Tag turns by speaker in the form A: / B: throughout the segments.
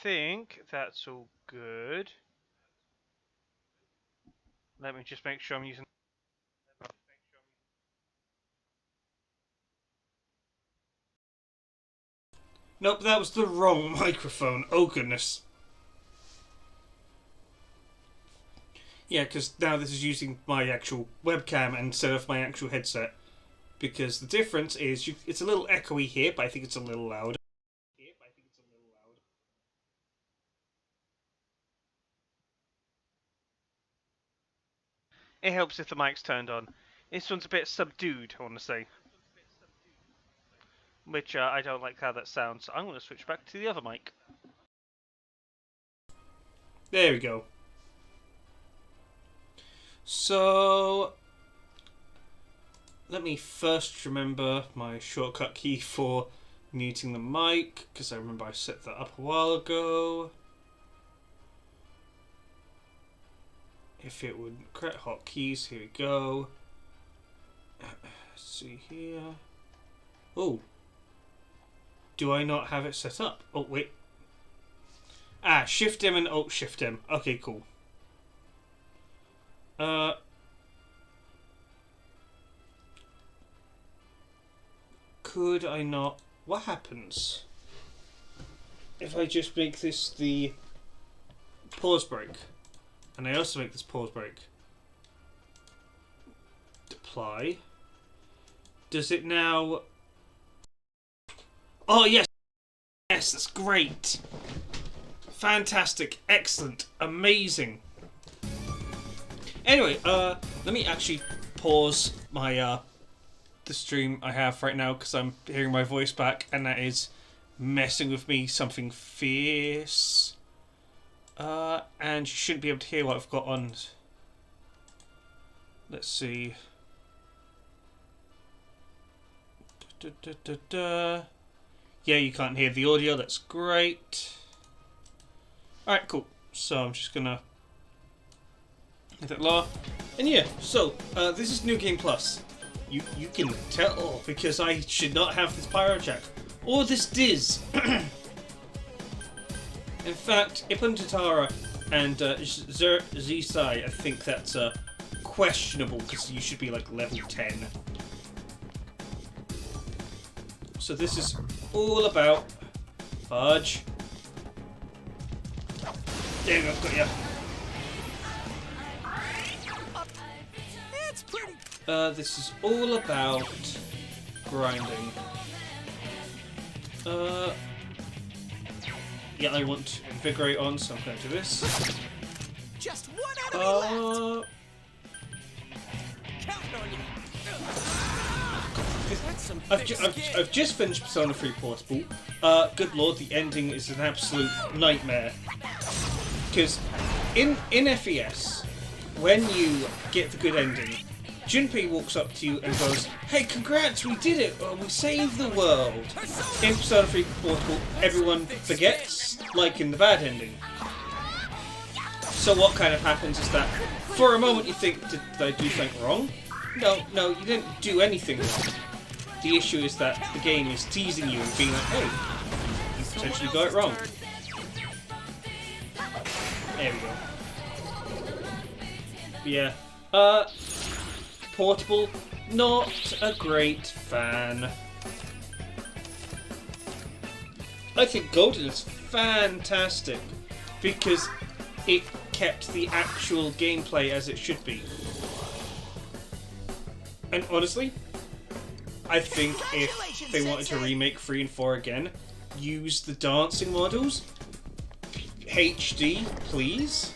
A: think that's all good. Let me just make sure I'm using.
B: Nope, that was the wrong microphone. Oh goodness. Yeah, because now this is using my actual webcam instead of my actual headset. Because the difference is it's a little echoey here, but I think it's a little louder.
A: It helps if the mic's turned on. This one's a bit subdued, I want to say. Which I don't like how that sounds. So I'm going to switch back to the other mic.
B: There we go. So, let me first remember my shortcut key for muting the mic, because I remember I set that up a while ago. If it would correct hotkeys, here we go. Let's see here. Oh. Do I not have it set up? Oh, wait. Ah, Shift M and Alt Shift M. Okay, cool. Could I not? What happens if I just make this the pause break? And I also make this pause break. Apply. Does it now... Oh, yes! Yes, that's great! fantastic, excellent, amazing. Anyway, let me actually pause my the stream I have right now because I'm hearing my voice back, and that is messing with me something fierce. And you shouldn't be able to hear what I've got on. Let's see. Yeah, you can't hear the audio. That's great. Alright, cool. So I'm just gonna hit that lower. And yeah, so this is New Game Plus. You can tell because I should not have this Pyro Jack or this Diz. In fact, Ipun Tatara and Zisai, I think that's questionable because you should be like level 10. So this is all about fudge. There you go, got ya. This is all about grinding. Yeah, I want Invigorate on, so I'm going to do this.
C: Just one enemy left. Counting on you.
B: I've just finished Persona 3 Portable. Good lord, the ending is an absolute nightmare. Because in FES, when you get the good ending, Junpei walks up to you and goes, "Hey, congrats, we did it! We saved the world!" In Persona 3 Portable, everyone forgets, like in the bad ending. So what kind of happens is that, for a moment you think, did I do something wrong? No, you didn't do anything wrong. The issue is that the game is teasing you and being like, hey, you potentially got it wrong. There we go. Yeah. Portable, not a great fan. I think Golden is fantastic because it kept the actual gameplay as it should be. And honestly, I think if they wanted to remake 3 and 4 again, use the dancing models. HD, please.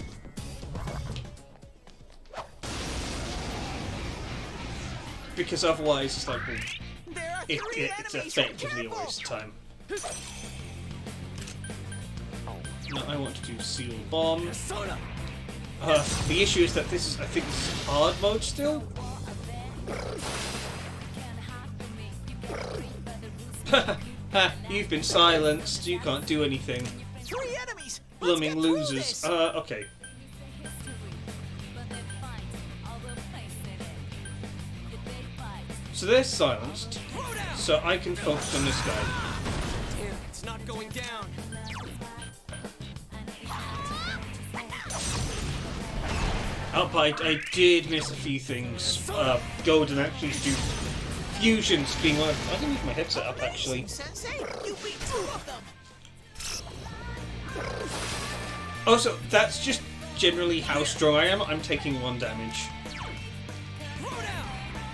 B: Because otherwise it's like, it's effectively a waste of time. No, I want to do Seal Bomb. The issue is that I think this is hard mode still. Ha! You've been silenced. You can't do anything.
C: 3 enemies.
B: Blooming losers. Okay. So they're silenced, so I can focus on this guy.
C: Damn, it's not going down.
B: I did miss a few things. Golden actually do fusions being one. I can leave my headset up actually.
C: Sensei, you beat 2 of them.
B: Also, that's just generally how strong I am. I'm taking 1 damage.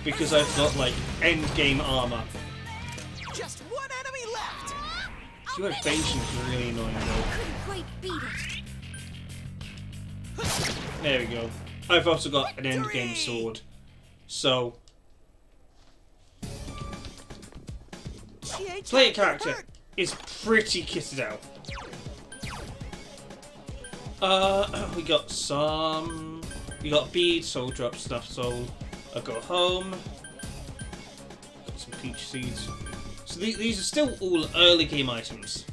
B: Because I've got, like, endgame armor.
C: Just 1 enemy left.
B: Your evasion is really annoying, though.
D: Couldn't quite beat it.
B: There we go. I've also got an endgame sword. So, player character is pretty kitted out. We got some... We got beads, soul drop, stuff, soul. I go home. Got some peach seeds. So these are still all early game items.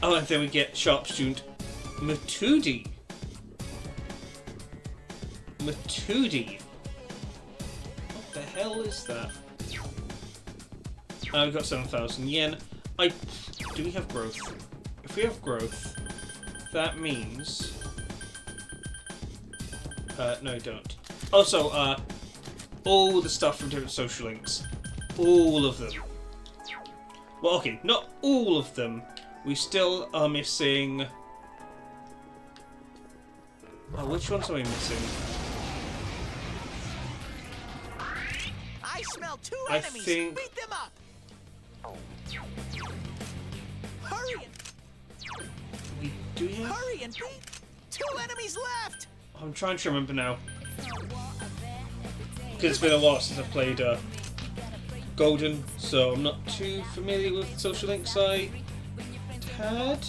B: Oh, and then we get sharp student Matudi. Matudi. What the hell is that? We've got 7,000 yen. Do we have growth? If we have growth, that means... no, don't. Also, all the stuff from different social links. All of them. Well, okay, not all of them. We still are missing... Oh, which ones are we missing?
C: I smell 2
B: I
C: enemies.
B: think-
C: Beat them up. Hurry
B: Do we have?
C: hurry and beat! 2 enemies left!
B: I'm trying to remember now. Because it's been a while since I've played Golden, so I'm not too familiar with the social links I had.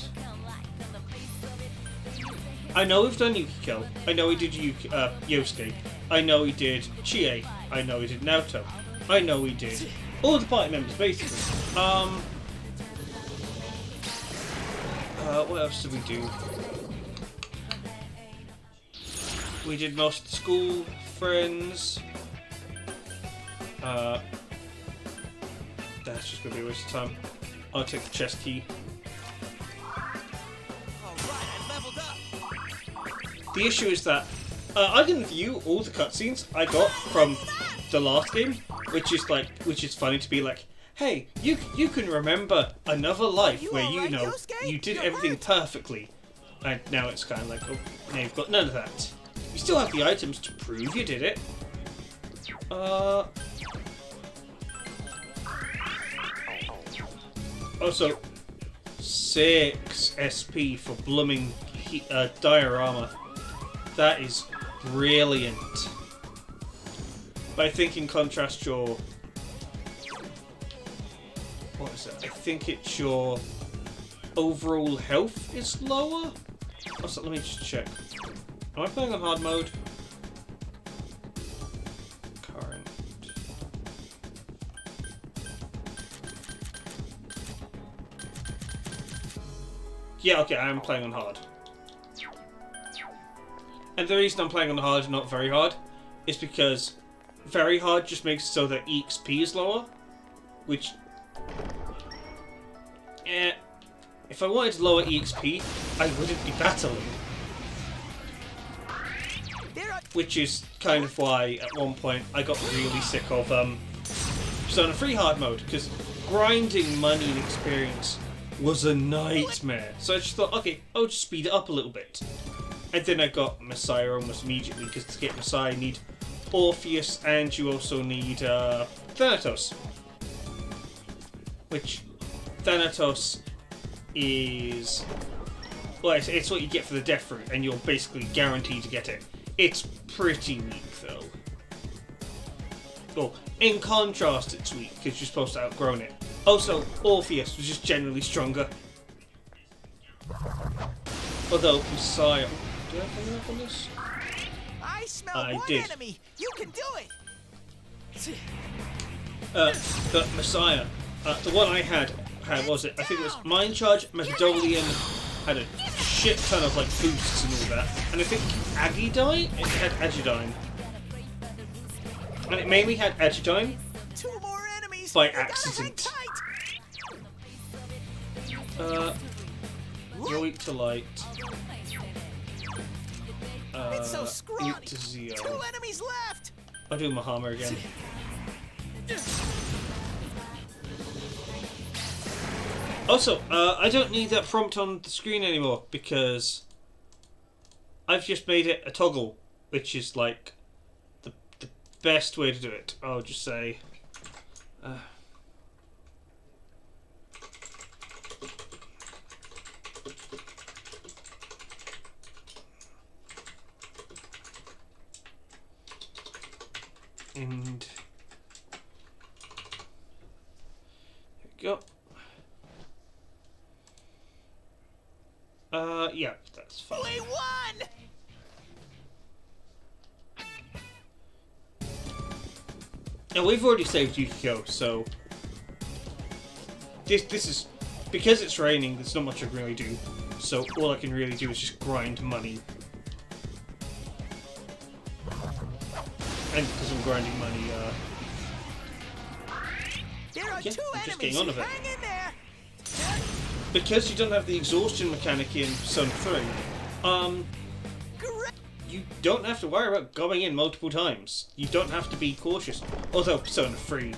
B: I know we've done Yukiko. I know we did Yosuke. I know we did Chie. I know we did Naoto. I know we did all the party members, basically. What else did we do? We did most of the school friends. That's just gonna be a waste of time. I'll take the chest key.
C: Alright, I leveled up!
B: The issue is that I didn't view all the cutscenes I got from the last game, which is funny to be like, hey, you can remember another life where you know you did everything perfectly, and now it's kind of like, oh, now you've got none of that. You still have the items to prove you did it. Also, 6 SP for blooming diorama. That is brilliant. But I think in contrast your... What is it? I think it's your overall health is lower? Also, let me just check. Am I playing on hard mode? Current. Yeah, okay, I am playing on hard. And the reason I'm playing on hard, not very hard, is because very hard just makes it so that EXP is lower, which... if I wanted to lower EXP, I wouldn't be battling. Which is kind of why, at one point, I got really sick of Persona 3 hard mode, because grinding money and experience was a nightmare. So I just thought, okay, I'll just speed it up a little bit. And then I got Messiah almost immediately, because to get Messiah you need Orpheus and you also need Thanatos. Which, Thanatos is... Well, it's what you get for the Death Fruit, and you're basically guaranteed to get it. It's pretty weak, though. Well, in contrast, it's weak, because you're supposed to outgrown it. Also, Orpheus was just generally stronger. Although, Messiah... Did I bring up on this?
C: I smell
B: I
C: one
B: did.
C: enemy! You can do it!
B: The Messiah. The one I had, what was it? I think it was Mind Charge, Macedonian, had a shit ton of like boosts and all that. And I think Agidyne? It had Agidyne. And it mainly had Agidyne
C: 2 more enemies!
B: by
C: You gotta hang
B: accident.
C: tight.
B: You're weak to light.
C: It's so scrawny!
B: Weak to Zeo.
C: 2 enemies left!
B: I'll do Mahama again. Also, I don't need that prompt on the screen anymore because I've just made it a toggle, which is like the best way to do it. I'll just say. And here we go. Yeah, that's fine.
C: We won!
B: Now we've already saved Yukiko, so this is because it's raining. There's not much I can really do. So all I can really do is just grind money. And because I'm grinding money,
C: There are
B: yeah,
C: 2
B: I'm just
C: enemies!
B: getting on with it.
C: Hang in there!
B: because you don't have the exhaustion mechanic in Persona 3,
C: Great!
B: you don't have to worry about going in multiple times. You don't have to be cautious. Although Persona 3,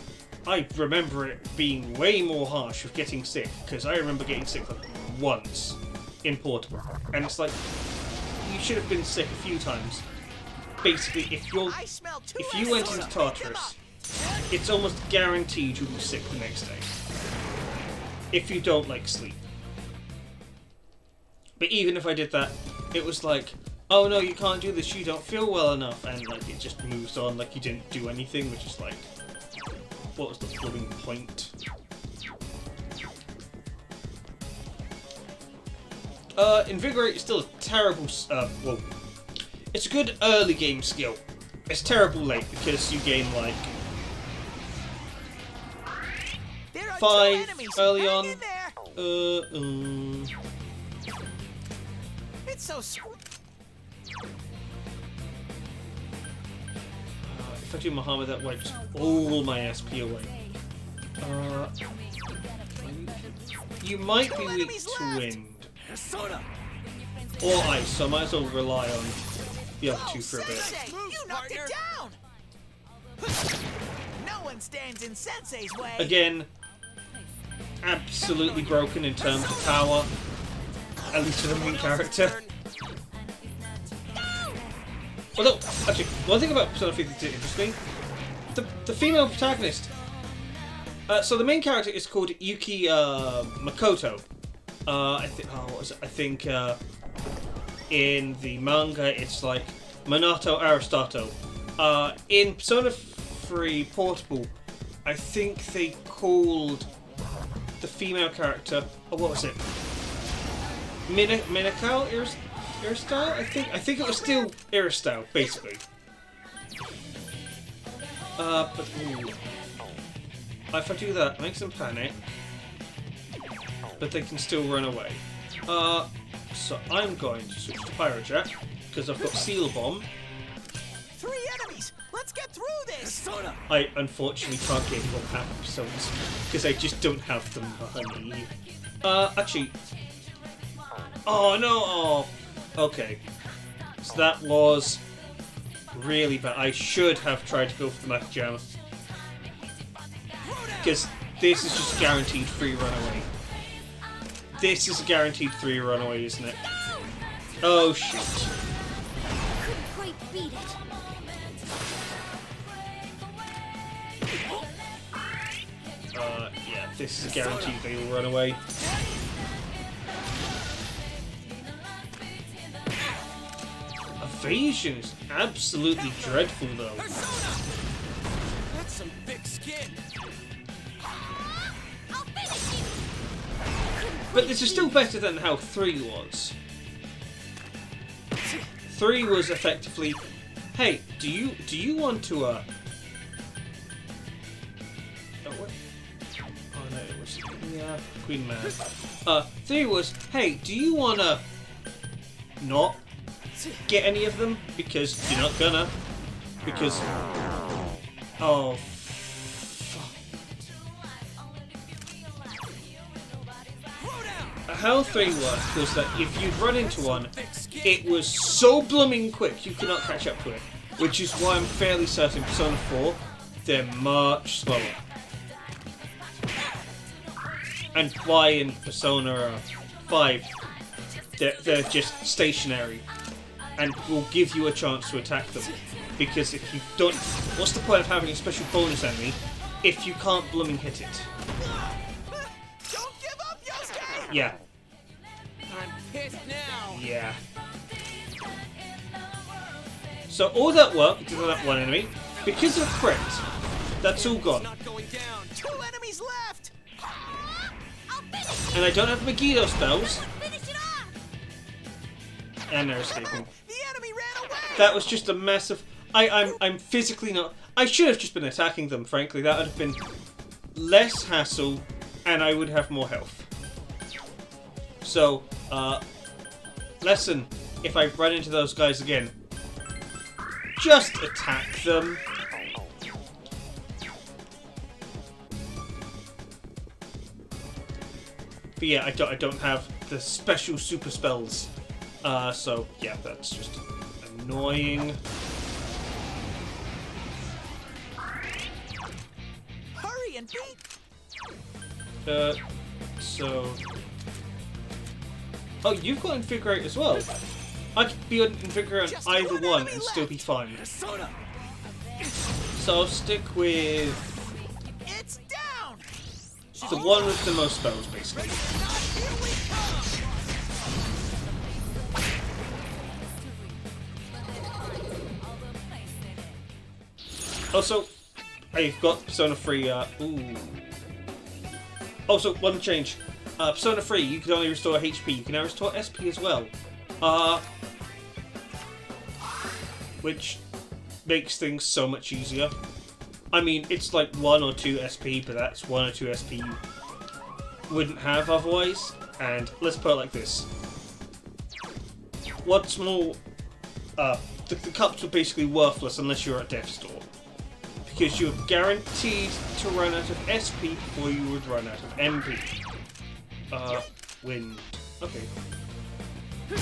B: I remember it being way more harsh with getting sick, because I remember getting sick like once in Portable. And it's like, you should have been sick a few times. Basically, if you went into Tartarus, it's almost guaranteed you'll be sick the next day. If you don't like sleep. But even if I did that, it was like, oh no, you can't do this, you don't feel well enough, and like it just moves on like you didn't do anything, which is like, what was the blooming point? Invigorate is still a terrible, well, it's a good early game skill. It's terrible late because you gain like
C: There are
B: 5
C: two enemies.
B: early
C: Hang
B: on.
C: in there. It's so
B: If I do Muhammad, that wipes all my SP away. You might be weak
C: enemies
B: to
C: left.
B: wind
C: Persona.
B: or ice, so I might as well rely on the other two for a bit.
C: Sensei, you knocked it down. No one stands in Sensei's way.
B: Again, absolutely broken in terms of power, at least for the main character. Although, actually, one thing about Persona 5 that's interesting, the female protagonist. So the main character is called Yuki Makoto. I think in the manga it's like Minato Aristotle. In Persona 3 Portable, I think they called the female character. Oh, what was it? Minakao Aristyle? I think it was still Aristyle, basically. But ooh. If I do that, it makes them panic. But they can still run away. So I'm going to switch to Pyrojet, because I've got Seal Bomb.
C: 3 enemies. Let's get through this.
B: I unfortunately can't get all half episodes, because I just don't have the money. Actually... Oh no! Oh, okay. So that was really bad. I should have tried to go for the Macajama. Because this is just guaranteed free runaway. This is a guaranteed 3 runaway, isn't it? Oh shoot.
D: Couldn't quite beat it.
B: Yeah, this is a guaranteed they will run away. Evasion is absolutely dreadful though.
C: That's some thick skin.
D: I'll finish you.
B: But this is still better than how 3 was. 3 was effectively, hey, do you want to Oh, what? Oh no, it was Queen Man. 3 was, hey, do you wanna not get any of them? Because you're not gonna. Because oh how 3 worked was that if you'd run into one, it was so blooming quick you could not catch up to it. Which is why I'm fairly certain Persona 4, they're much slower. And why in Persona 5, they're just stationary and will give you a chance to attack them. Because if you don't, what's the point of having a special bonus enemy if you can't blooming hit it?
C: Don't give up, Yosuke.
B: Yeah.
C: I'm pissed now.
B: Yeah. So all that work to that one enemy, because of crit, that's all gone.
C: Not going down. 2 enemies left.
D: I'll finish you.
B: And I don't have Megiddo spells,
D: Finish it off.
B: and they're escaping.
C: The enemy ran away.
B: That was just a massive. I'm physically not. I should have just been attacking them. Frankly, that would have been less hassle, and I would have more health. So, lesson: if I run into those guys again, just attack them. But yeah, I don't have the special super spells. So yeah, that's just annoying.
C: Hurry and beat.
B: So... Oh, you've got Invigorate as well. I could be on Invigorate on either one and still be fine.
C: Persona.
B: So I'll stick with
C: It's down.
B: the one with the most spells, basically.
C: Here we come.
B: Also, I've got Persona 3. Ooh. Also, one change. Persona 3, you can only restore HP. You can now restore SP as well. Which makes things so much easier. I mean, it's like 1 or 2 SP, but that's 1 or 2 SP you wouldn't have otherwise. And let's put it like this. What's more, the cups are basically worthless unless you're at Death's Door. Because you're guaranteed to run out of SP before you would run out of MP. Wind. Okay.
C: 2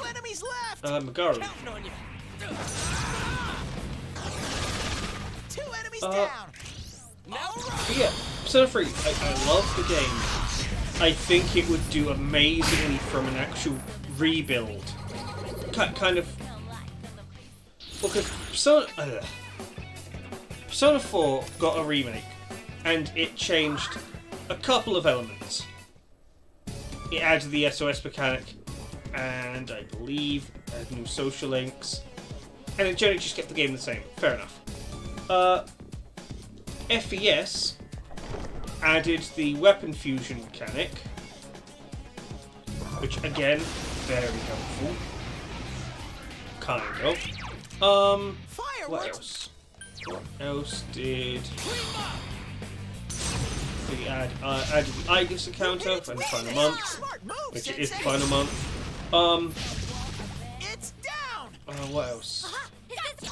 C: enemies left.
B: Magaru.
C: Counting on you. 2 enemies
B: Uh,
C: down. Now run.
B: But yeah, Persona 3, I love the game. I think it would do amazingly from an actual rebuild. Kind of... Well, because Persona 4 got a remake, and it changed a couple of elements. It added the SOS mechanic, and I believe added new social links, and it generally just kept the game the same. Fair enough. FES added the weapon fusion mechanic, which again, very helpful. Kind of. What
C: Fireworks.
B: else? What else did they add? Added the Aegis encounter for the final month,
C: Smart move,
B: which
C: Sensei.
B: is the final month.
C: It's down.
B: What else?
D: Is this...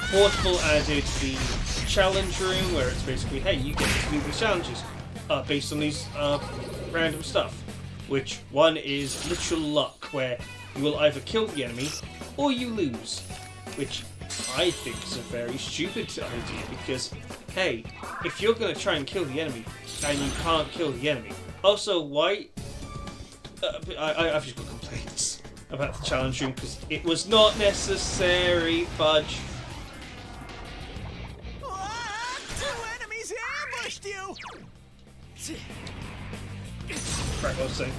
B: Portable added the challenge room, where it's basically, hey, you get to do these challenges based on these random stuff. Which one is literal luck, where you will either kill the enemy or you lose. Which I think is a very stupid idea, because, hey, if you're going to try and kill the enemy and you can't kill the enemy, also, why? I've just got complaints about the challenge room because it was not necessary, fudge.
C: Ah, 2 enemies ambushed you.
B: Right, what was I saying?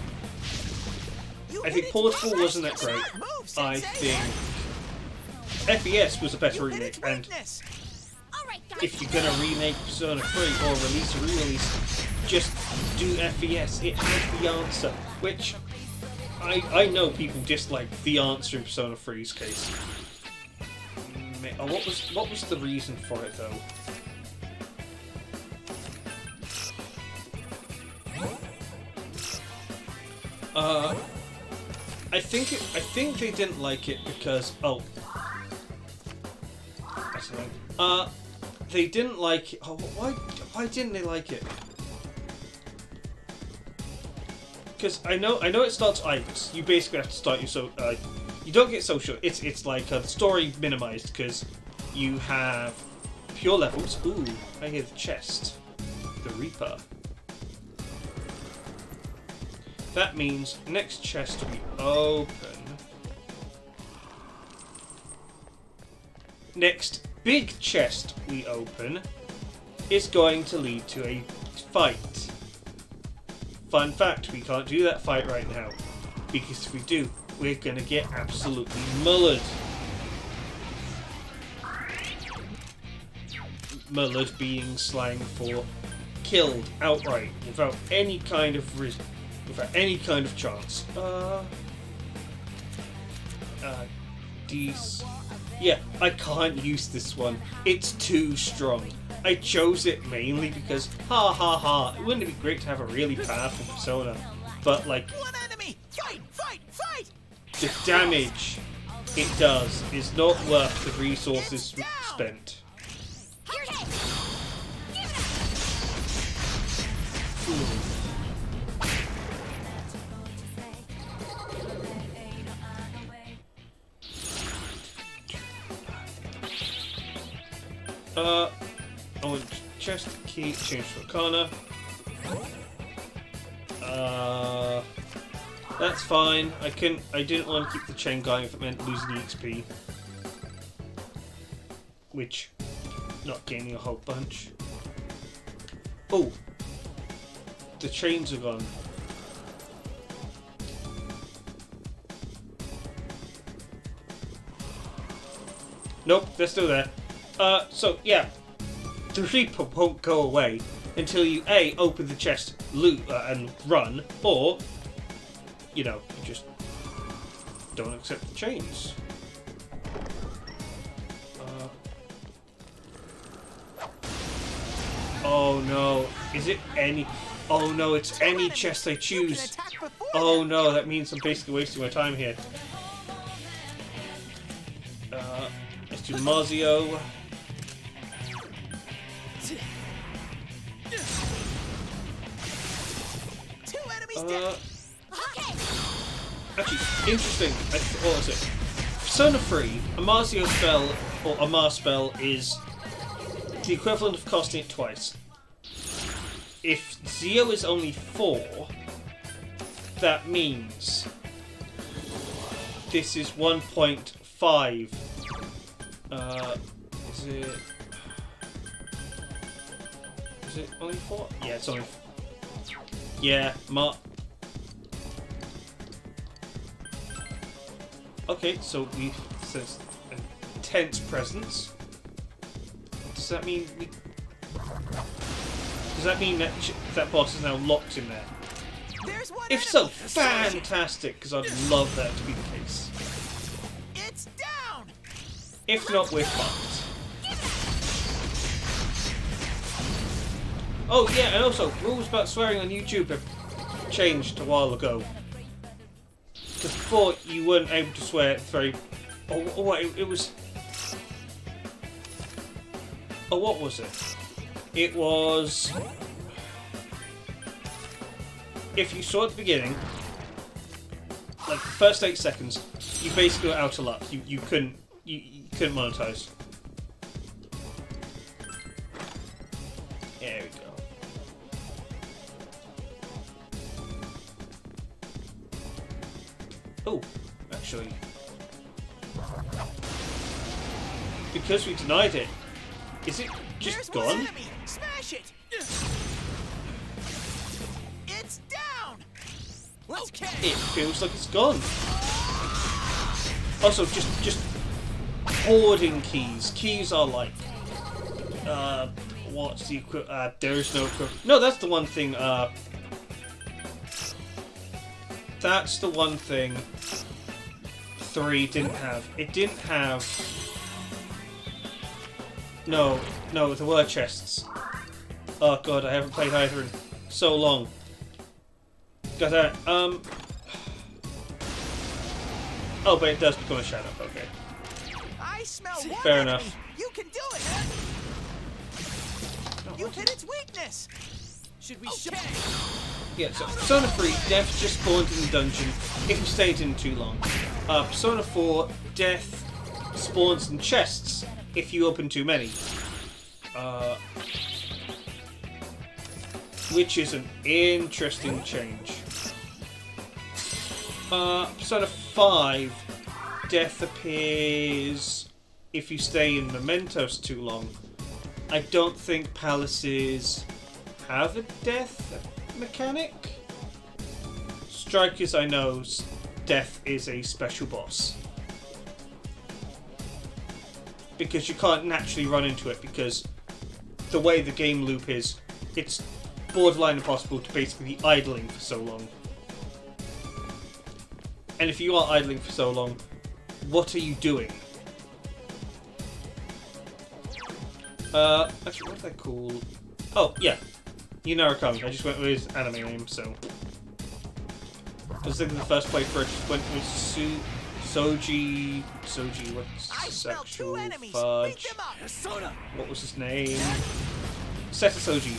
C: You
B: I
C: hit
B: think
C: its
B: Portable
C: weakness.
B: wasn't that great.
C: Smart move,
B: I
C: Sensei.
B: think FES was a better
C: You hit
B: remake,
C: its
B: and
C: weakness.
D: All right, guys.
B: if you're gonna remake Persona 3 or release a re-release, just do FES. It has the answer, which I know people dislike the answer in Persona 3's case. What was the reason for it though? I think they didn't like it because I don't know. They didn't like it. Oh, why didn't they like it? Because I know it starts Ibis. You basically have to start your you don't get social. It's like the story minimized because you have pure levels. Ooh, I hear the chest, the Reaper. That means next chest we open. Next big chest we open is going to lead to a fight. Fun fact, we can't do that fight right now. Because if we do, we're going to get absolutely mullered. Mullered being slang for killed outright without any kind of chance. Yeah, I can't use this one. It's too strong. I chose it mainly because, wouldn't it be great to have a really powerful persona? But, like,
C: 1 enemy. Fight, fight, fight.
B: the damage it does is not worth the resources spent.
D: Here it is. Give
B: I want chest key, change to Arcana. That's fine. I didn't want to keep the chain going if it meant losing XP. Which, not gaining a whole bunch. Oh! The chains are gone. Nope, they're still there. So yeah, the Reaper won't go away until you A, open the chest, loot, and run, or, you know, you just don't accept the chains. Oh no, is it any... Oh no, it's any chest I choose. Oh no, that means I'm basically wasting my time here. Let's do Mazio.
C: Two enemies dead.
D: Okay.
B: Actually, interesting. What was it? Persona 3, a Mazio spell, or a Mar spell, is the equivalent of casting it twice. If Zio is only 4, that means this is 1.5. Is it... Is it only 4? Yeah, it's only... Yeah, Okay, so we says intense presence. Does that mean we... Does that mean that that boss is now locked in there?
C: There's one
B: If so,
C: enemy.
B: fantastic, because I'd love that to be the case.
C: It's down.
B: If not, we're fucked. Oh yeah, and also, rules about swearing on YouTube have changed a while ago. Because before, you weren't able to swear very... it was... Oh, what was it? It was... If you saw at the beginning, like the first 8 seconds, you basically were out of luck. You couldn't monetize. There we go. Oh, actually, because we denied it, is it just
C: There's
B: gone?
C: one enemy. Smash it. It's down. Okay.
B: It feels like it's gone. Also, just hoarding keys. Keys are like, what's the there's no no. That's the one thing. That's the one thing 3 didn't have. It didn't have. No, there were chests. Oh god, I haven't played either in so long. Got that. Oh, but it does become a shadow. Okay.
C: I smell one
B: Fair
C: enemy.
B: enough.
C: You can do it. You hit its weakness. Should we
B: Yeah, so Persona 3, death just spawned in the dungeon if you stayed in too long. Persona 4, death spawns in chests if you open too many. Which is an interesting change. Persona 5, death appears if you stay in mementos too long. I don't think palaces have a death mechanic. Strikers, I know, death is a special boss. Because you can't naturally run into it, because the way the game loop is, it's borderline impossible to basically be idling for so long. And if you are idling for so long, what are you doing? Actually, what's that called? Oh, yeah. Yunarikami. I just went with his anime name, so... I was thinking the first playthrough I just went with Soji, what's
C: I smell 2
B: sexual
C: enemies.
B: fudge?
C: Beat them up. Persona.
B: What was his name? Seta Soji.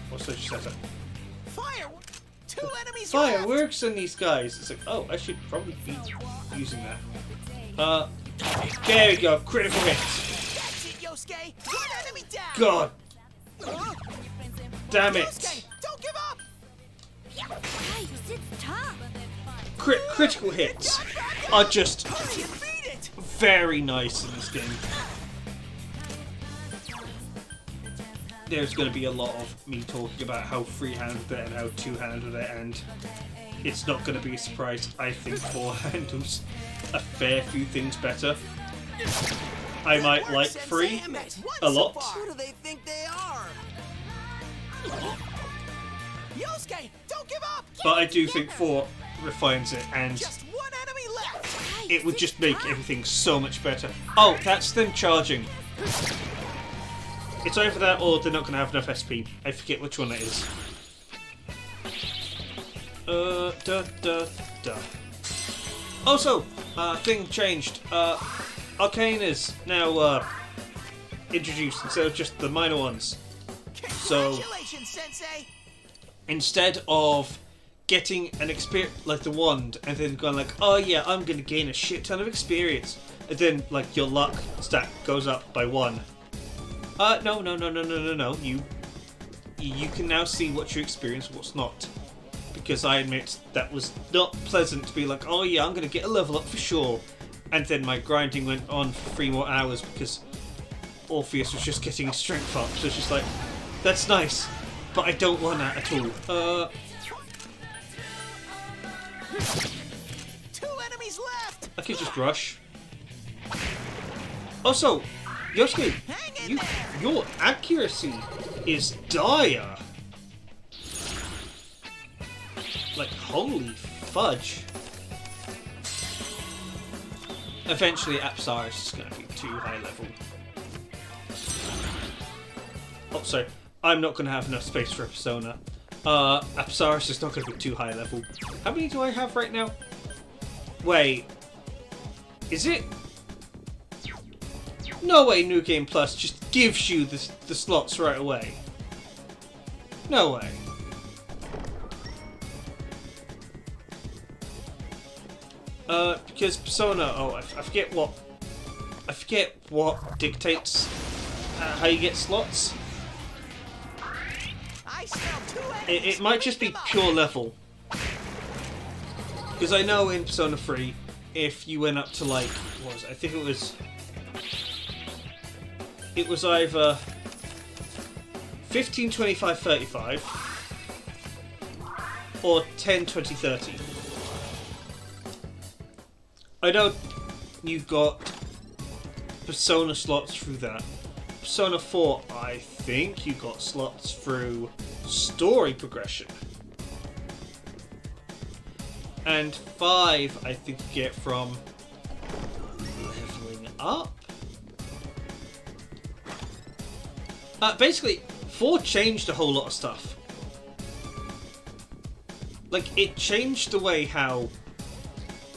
B: What's Soji Seta?
C: Fire. 2 enemies.
B: Fireworks on these guys. It's like, oh, I should probably be using that. There we go. Critical hit.
C: That's it, Yosuke. 1 enemy down.
B: God damn it.
C: Yosuke, don't give up.
D: Guys, it's tough.
B: Critical hits are just
C: Hurry and beat it.
B: very nice in this game. There's going to be a lot of me talking about how free-handed it and how two-handed it, and it's not going to be a surprise. I think four handles a fair few things better. I might
C: Good work,
B: like
C: Sensei.
B: 3
C: That's one
B: a
C: so
B: lot.
C: far. Who do they think they are? Yosuke, don't give up!
B: But I do think 4 refines it, and
C: Just one enemy left!
B: it would just make everything so much better. Oh, that's them charging. It's either that or they're not going to have enough SP. I forget which one it is. Also, thing changed. Arcane is now introduced instead of just the minor ones. So
C: Congratulations, Sensei!
B: instead of getting an experience like the wand and then going like, oh yeah, I'm gonna gain a shit ton of experience, and then like your luck stat goes up by 1. No. You can now see what you experience and what's not. Because I admit that was not pleasant to be like, oh yeah, I'm gonna get a level up for sure, and then my grinding went on for 3 more hours because Orpheus was just getting strength up. So it's just like, that's nice, but I don't want that at all.
C: 2 enemies left!
B: I could just rush. Also, Yosuke,
C: Hang in there!
B: your accuracy is dire. Like, holy fudge. Eventually, Apsaris is going to be too high level. Oh, sorry. I'm not going to have enough space for a Persona. Apsaris is not going to be too high level. How many do I have right now? Wait. Is it? No way New Game Plus just gives you the slots right away. No way. Because Persona, I forget what dictates how you get slots.
C: I smell 2 enemies!
B: It might just be pure level. Because I know in Persona 3, if you went up to like, what was it? I think it was either 15, 25, 35 or 10, 20, 30. I know you got Persona slots through that. Persona 4, I think you got slots through story progression. And 5, I think you get from leveling up. Basically, 4 changed a whole lot of stuff. Like, it changed the way how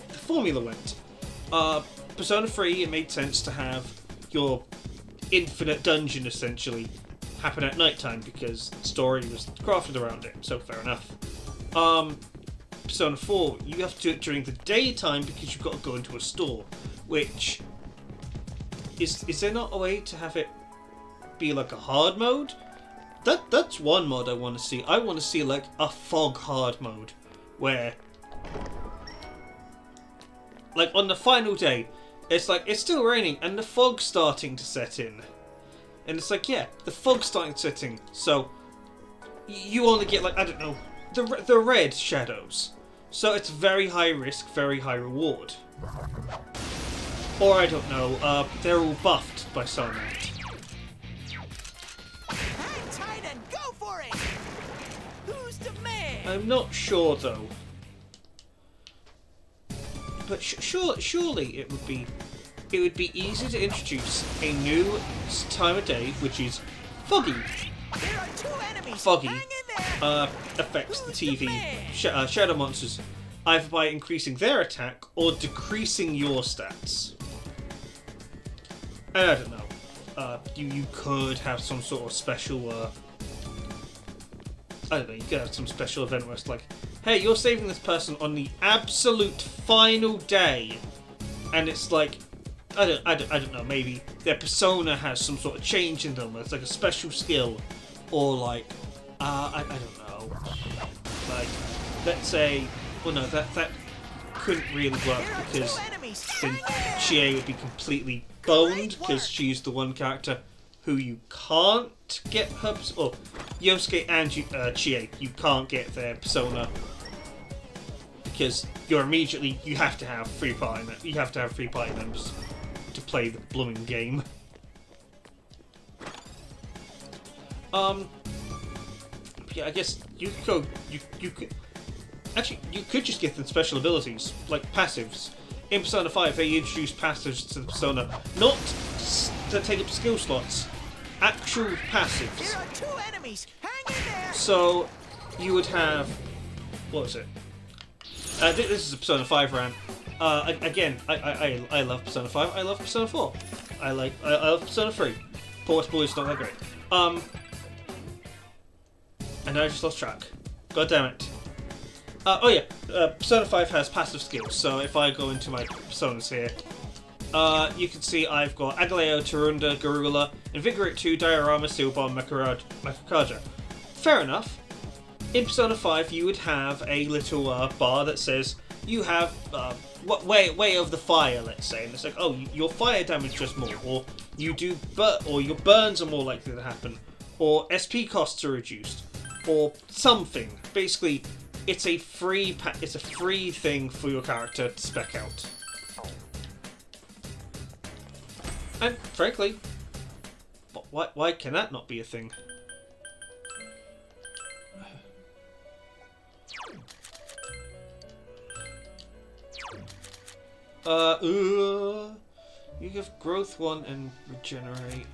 B: the formula went. Persona 3, it made sense to have your infinite dungeon, essentially, happen at nighttime, because the story was crafted around it, so fair enough. Persona 4, you have to do it during the daytime because you've got to go into a store, which... Is there not a way to have it be like a hard mode? That's one mod I want to see. I want to see like a fog hard mode, where... Like on the final day, it's like, it's still raining and the fog's starting to set in. And it's like, yeah, the fog's starting to set in, so you only get like, I don't know, the red shadows. So it's very high risk, very high reward. Or I don't know, they're all buffed by Sonat.
C: Hang tight and go for it! Who's the man?
B: I'm not sure though. But surely it would be easy to introduce a new time of day, which is foggy.
C: There are 2 enemies!
B: Foggy
C: Hang in there!
B: affects the
C: Who's the
B: TV
C: man?
B: shadow monsters either by increasing their attack or decreasing your stats. And I don't know. You could have some sort of special. I don't know. You could have some special event where it's like, hey, you're saving this person on the absolute final day, and it's like, I don't know. Maybe their persona has some sort of change in them. It's like a special skill, or like, I don't know. Like, let's say, well, no, that couldn't really work
C: There are 2
B: because
C: enemies!
B: then
C: Hang in there!
B: Chie would be completely boned because she's the one character who you can't get her. Or Yosuke and Chie, you can't get their persona because you have to have 3 party. You have to have 3 party members to play the blooming game. Yeah, I guess you could go. You could actually you could just get them special abilities like passives. In Persona 5, they introduced passives to the Persona, not to take up skill slots, actual passives.
C: There are 2 enemies. Hang in there.
B: So you would have what was it? This is a Persona 5 run. Again, I love Persona 5. I love Persona 4. I love Persona 3. Portable is not that great. And I just lost track. God damn it. Oh yeah, Persona 5 has passive skills, so if I go into my personas here, you can see I've got Agaleo, Tarunda, Garula, Invigorate 2, Diorama, Steel Bomb, Makakaja. Fair enough. In Persona 5 you would have a little bar that says you have way of the fire, let's say, and it's like, oh, your fire damage does more, or you do or your burns are more likely to happen, or SP costs are reduced, or something. Basically, it's a free thing for your character to spec out. And frankly, why can that not be a thing? You give growth 1 and regenerate.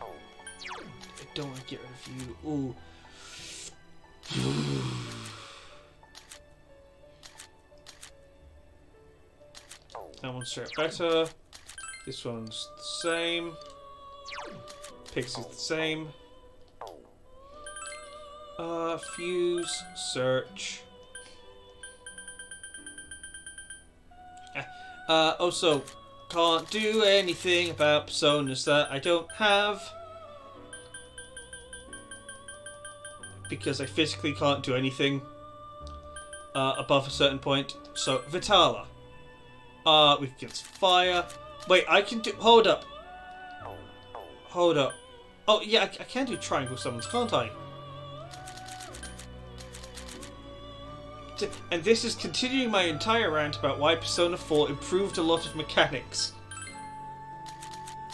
B: I don't want to get rid of you. Ooh. That one's straight better. This one's the same. Pixie's the same. Fuse, search. Also, can't do anything about personas that I don't have. Because I physically can't do anything above a certain point. So, Vitala. Weak against fire. Wait, I can do... Hold up. Hold up. Oh, yeah, I can do triangle summons, can't I? And this is continuing my entire rant about why Persona 4 improved a lot of mechanics.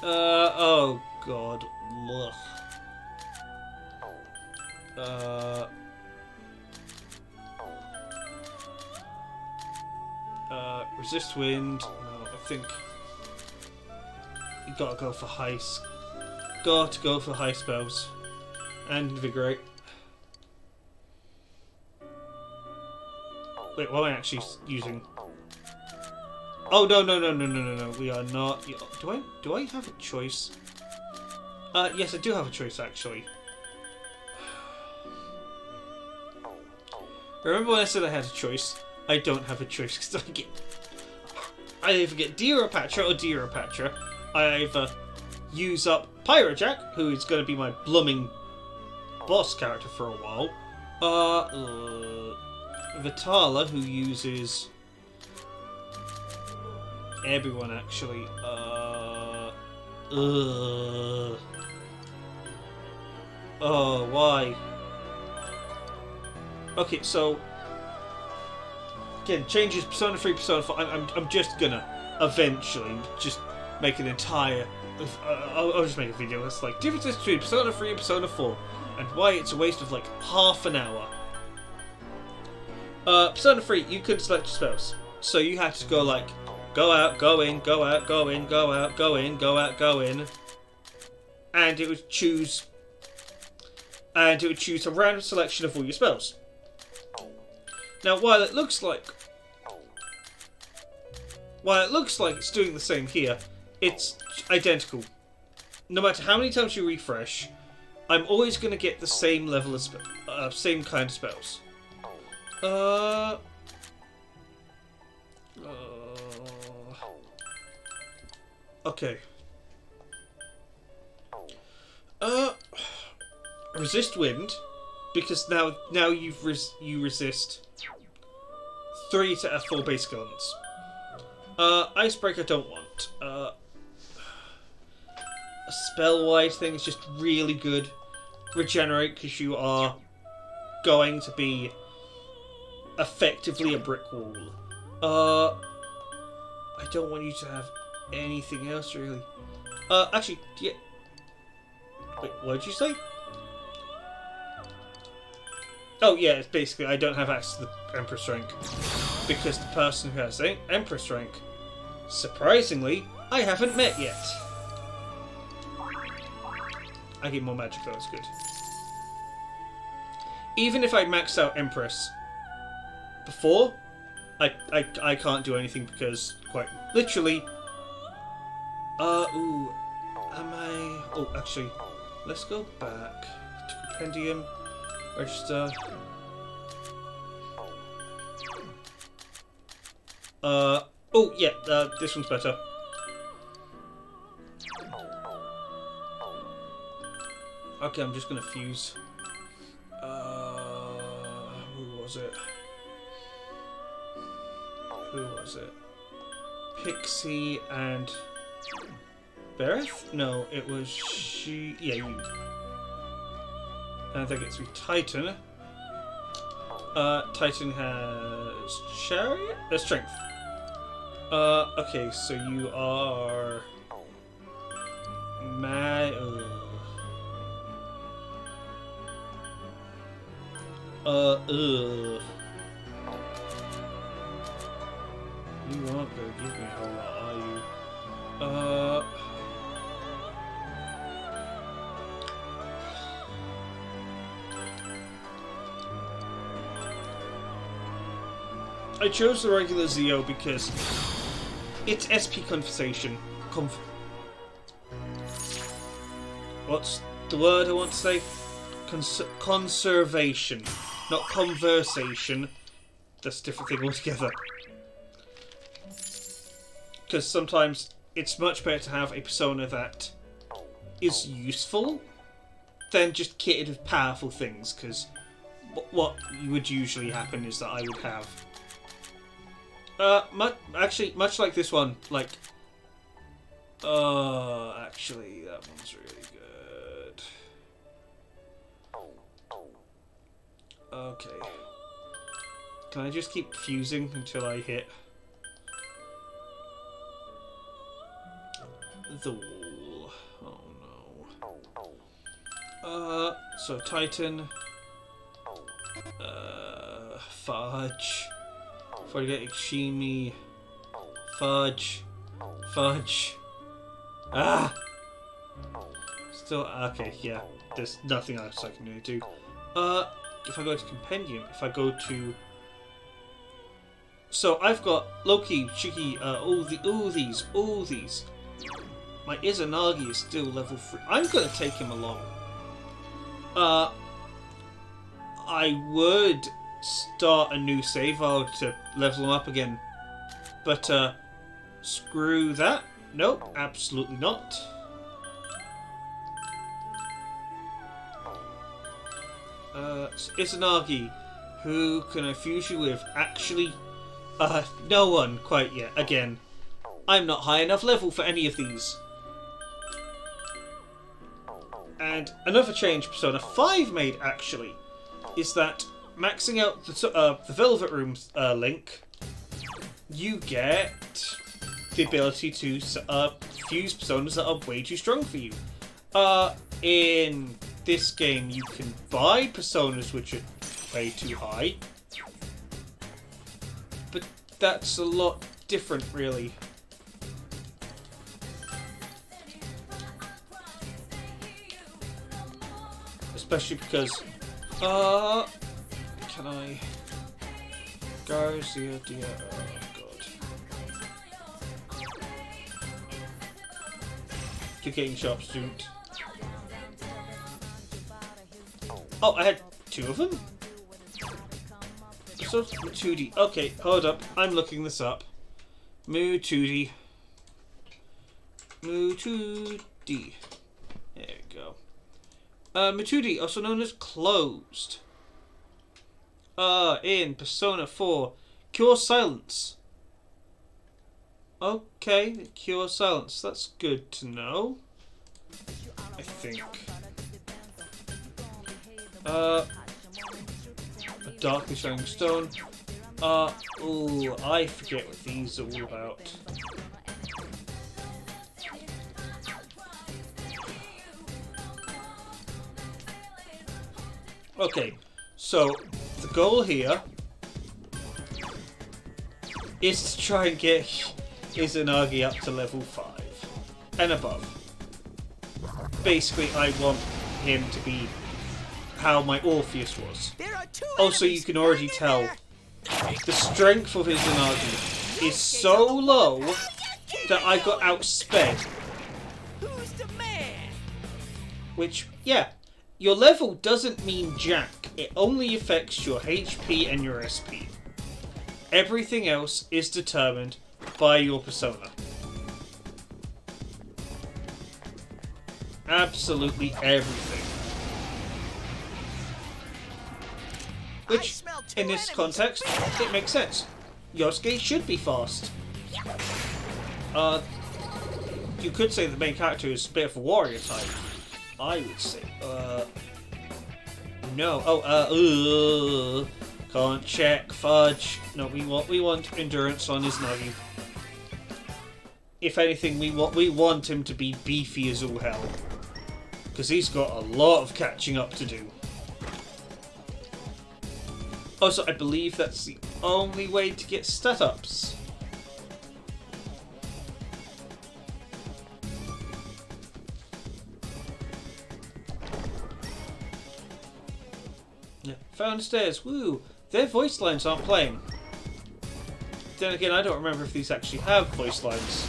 B: Oh god. Ugh. Resist wind. No, I think you gotta go for high. Gotta go for high spells and invigorate. Wait, what am I actually using? Oh no! We are not. Do I have a choice? Yes, I do have a choice actually. Remember when I said I had a choice? I don't have a choice because I either get Diorapatra or Diorapatra. I either use up Pyrojack, who is going to be my blooming boss character for a while. Vitala, who uses everyone actually. Oh, why? Okay, so again, changes Persona 3, Persona 4. I'm just gonna eventually just make an entire. I'll just make a video that's like differences between Persona 3 and Persona 4, and why it's a waste of like half an hour. Persona 3, you could select your spells, so you had to go like, go out, go in, go out, go in, go out, go in, go out, go in, and it would choose a random selection of all your spells. Now, while it looks like it's doing the same here, it's identical. No matter how many times you refresh, I'm always going to get the same level of same kind of spells. Okay. Resist wind, because now you resist 3 to F4 basic elements. Icebreaker don't want. A spell-wise thing is just really good. Regenerate, because you are going to be effectively a brick wall. I don't want you to have anything else, really. Actually, yeah. Wait, what did you say? Oh, yeah, it's basically I don't have access to the Empress rank. Because the person who has the Empress rank, surprisingly, I haven't met yet. I get more magic, though, it's good. Even if I maxed out Empress before, I can't do anything because, quite literally, ooh, am I... Oh, actually, let's go back to Compendium, register. Oh, yeah, this one's better. Okay, I'm just gonna fuse. Who was it? Who was it? Pixie and Bereth? No, it was she. Yeah, you. And that gets me Titan. Titan has Chariot? Strength. Okay, so you are mad. You aren't gonna give me a whole lot, are you? I chose the regular Zeo because it's SP conversation. What's the word I want to say? Conservation, not conversation. That's a different thing altogether. Because sometimes it's much better to have a persona that is useful than just kitted with powerful things. Because what would usually happen is that I would have, much like this one, like, actually that one's really good. Okay. Can I just keep fusing until I hit the wall? Oh no. So Titan. Fudge. Before I get Ikshimi. Fudge. Fudge. Ah! Still, okay, yeah. There's nothing else I can really do. If I go to Compendium, if I go to... So I've got Loki, Shiki, all these. My Izanagi is still level 3. I'm gonna take him along. I would start a new save file to level him up again. But, screw that. Nope, absolutely not. Izanagi, who can I fuse you with? Actually, no one quite yet. Again, I'm not high enough level for any of these. And another change Persona 5 made, actually, is that maxing out the Velvet Room link, you get the ability to fuse personas that are way too strong for you. In this game, you can buy personas which are way too high, but that's a lot different, really. Especially because, can I? Garcia, dear, oh god. You're getting sharp student. Oh, I had 2 of them? So, Mutudi. Okay, hold up. I'm looking this up. Mutudi. Mutudi. There we go. Mutudi, also known as Closed. In Persona 4. Cure Silence. Okay, Cure Silence. That's good to know. I think. A Darkly Shining Stone. Oh, I forget what these are all about. Okay, so the goal here is to try and get Izanagi up to level 5 and above. Basically, I want him to be how my Orpheus was.
C: There are two
B: Also, you
C: enemies.
B: can already
C: Hang in
B: tell
C: there.
B: the strength of Izanagi is so low that I got outsped.
C: Who's the man?
B: Which, yeah, your level doesn't mean jack. It only affects your HP and your SP. Everything else is determined by your persona. Absolutely everything.
C: I
B: Which,
C: smell two
B: in this
C: enemies.
B: context, it makes sense. Yosuke should be fast. You could say the main character is a bit of a warrior type. I would say. No. Oh, can't check. Fudge. No, we want endurance on Izanagi. If anything, we want him to be beefy as all hell. Because he's got a lot of catching up to do. Also, I believe that's the only way to get stat ups. Yeah, found stairs. Woo! Their voice lines aren't playing. Then again, I don't remember if these actually have voice lines.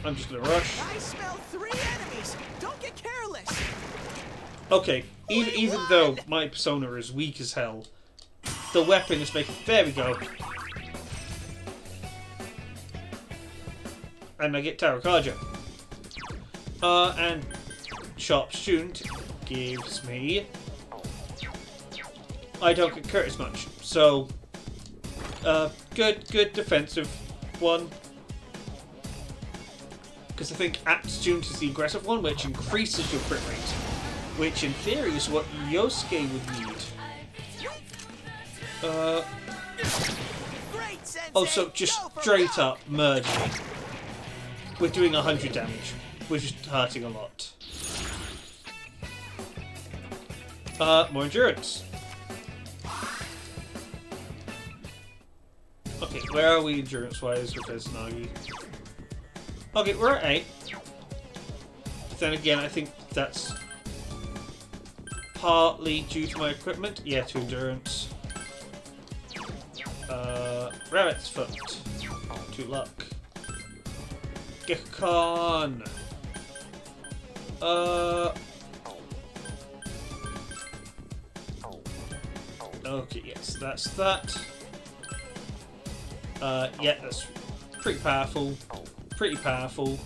B: I'm just gonna rush.
C: I smell 3 enemies. Don't get careless.
B: Okay, even though my persona is weak as hell, the weapon is making... There we go. And I get Tarakaja. And Sharp Student gives me... I don't get Curtis much, so... good defensive one. Because I think Apt Student is the aggressive one, which increases your crit rate. Which, in theory, is what Yosuke would need.
C: Great, Sensei.
B: Also, just
C: Go for
B: straight
C: gold.
B: up murder me. We're doing 100 damage, which is hurting a lot. More endurance. Okay, where are we endurance-wise with Izanagi? Okay, we're at 8. But then again, I think that's partly due to my equipment. Yeah, to endurance. Rabbit's foot. To luck. Gekon. Okay, yes, that's that. Yeah, that's pretty powerful. Pretty powerful.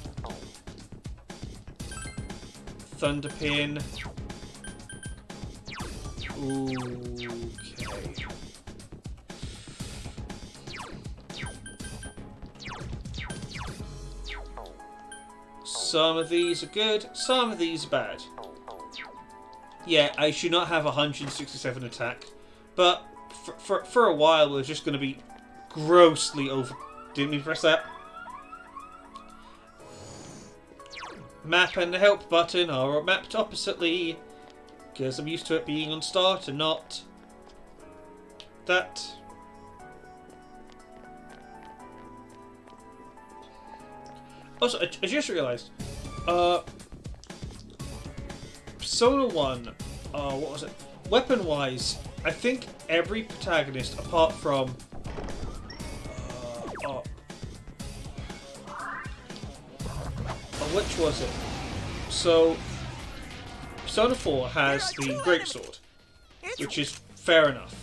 B: Thunderpin. Okay. Some of these are good, some of these are bad. Yeah, I should not have 167 attack, but for a while we're just going to be grossly over... Didn't mean to press that. Map and the help button are mapped oppositely, because I'm used to it being on start and not that. Also, I just realised, Persona 1, what was it? Weapon-wise, I think every protagonist, apart from... which was it? So, Persona 4 has the Greatsword, which is fair enough.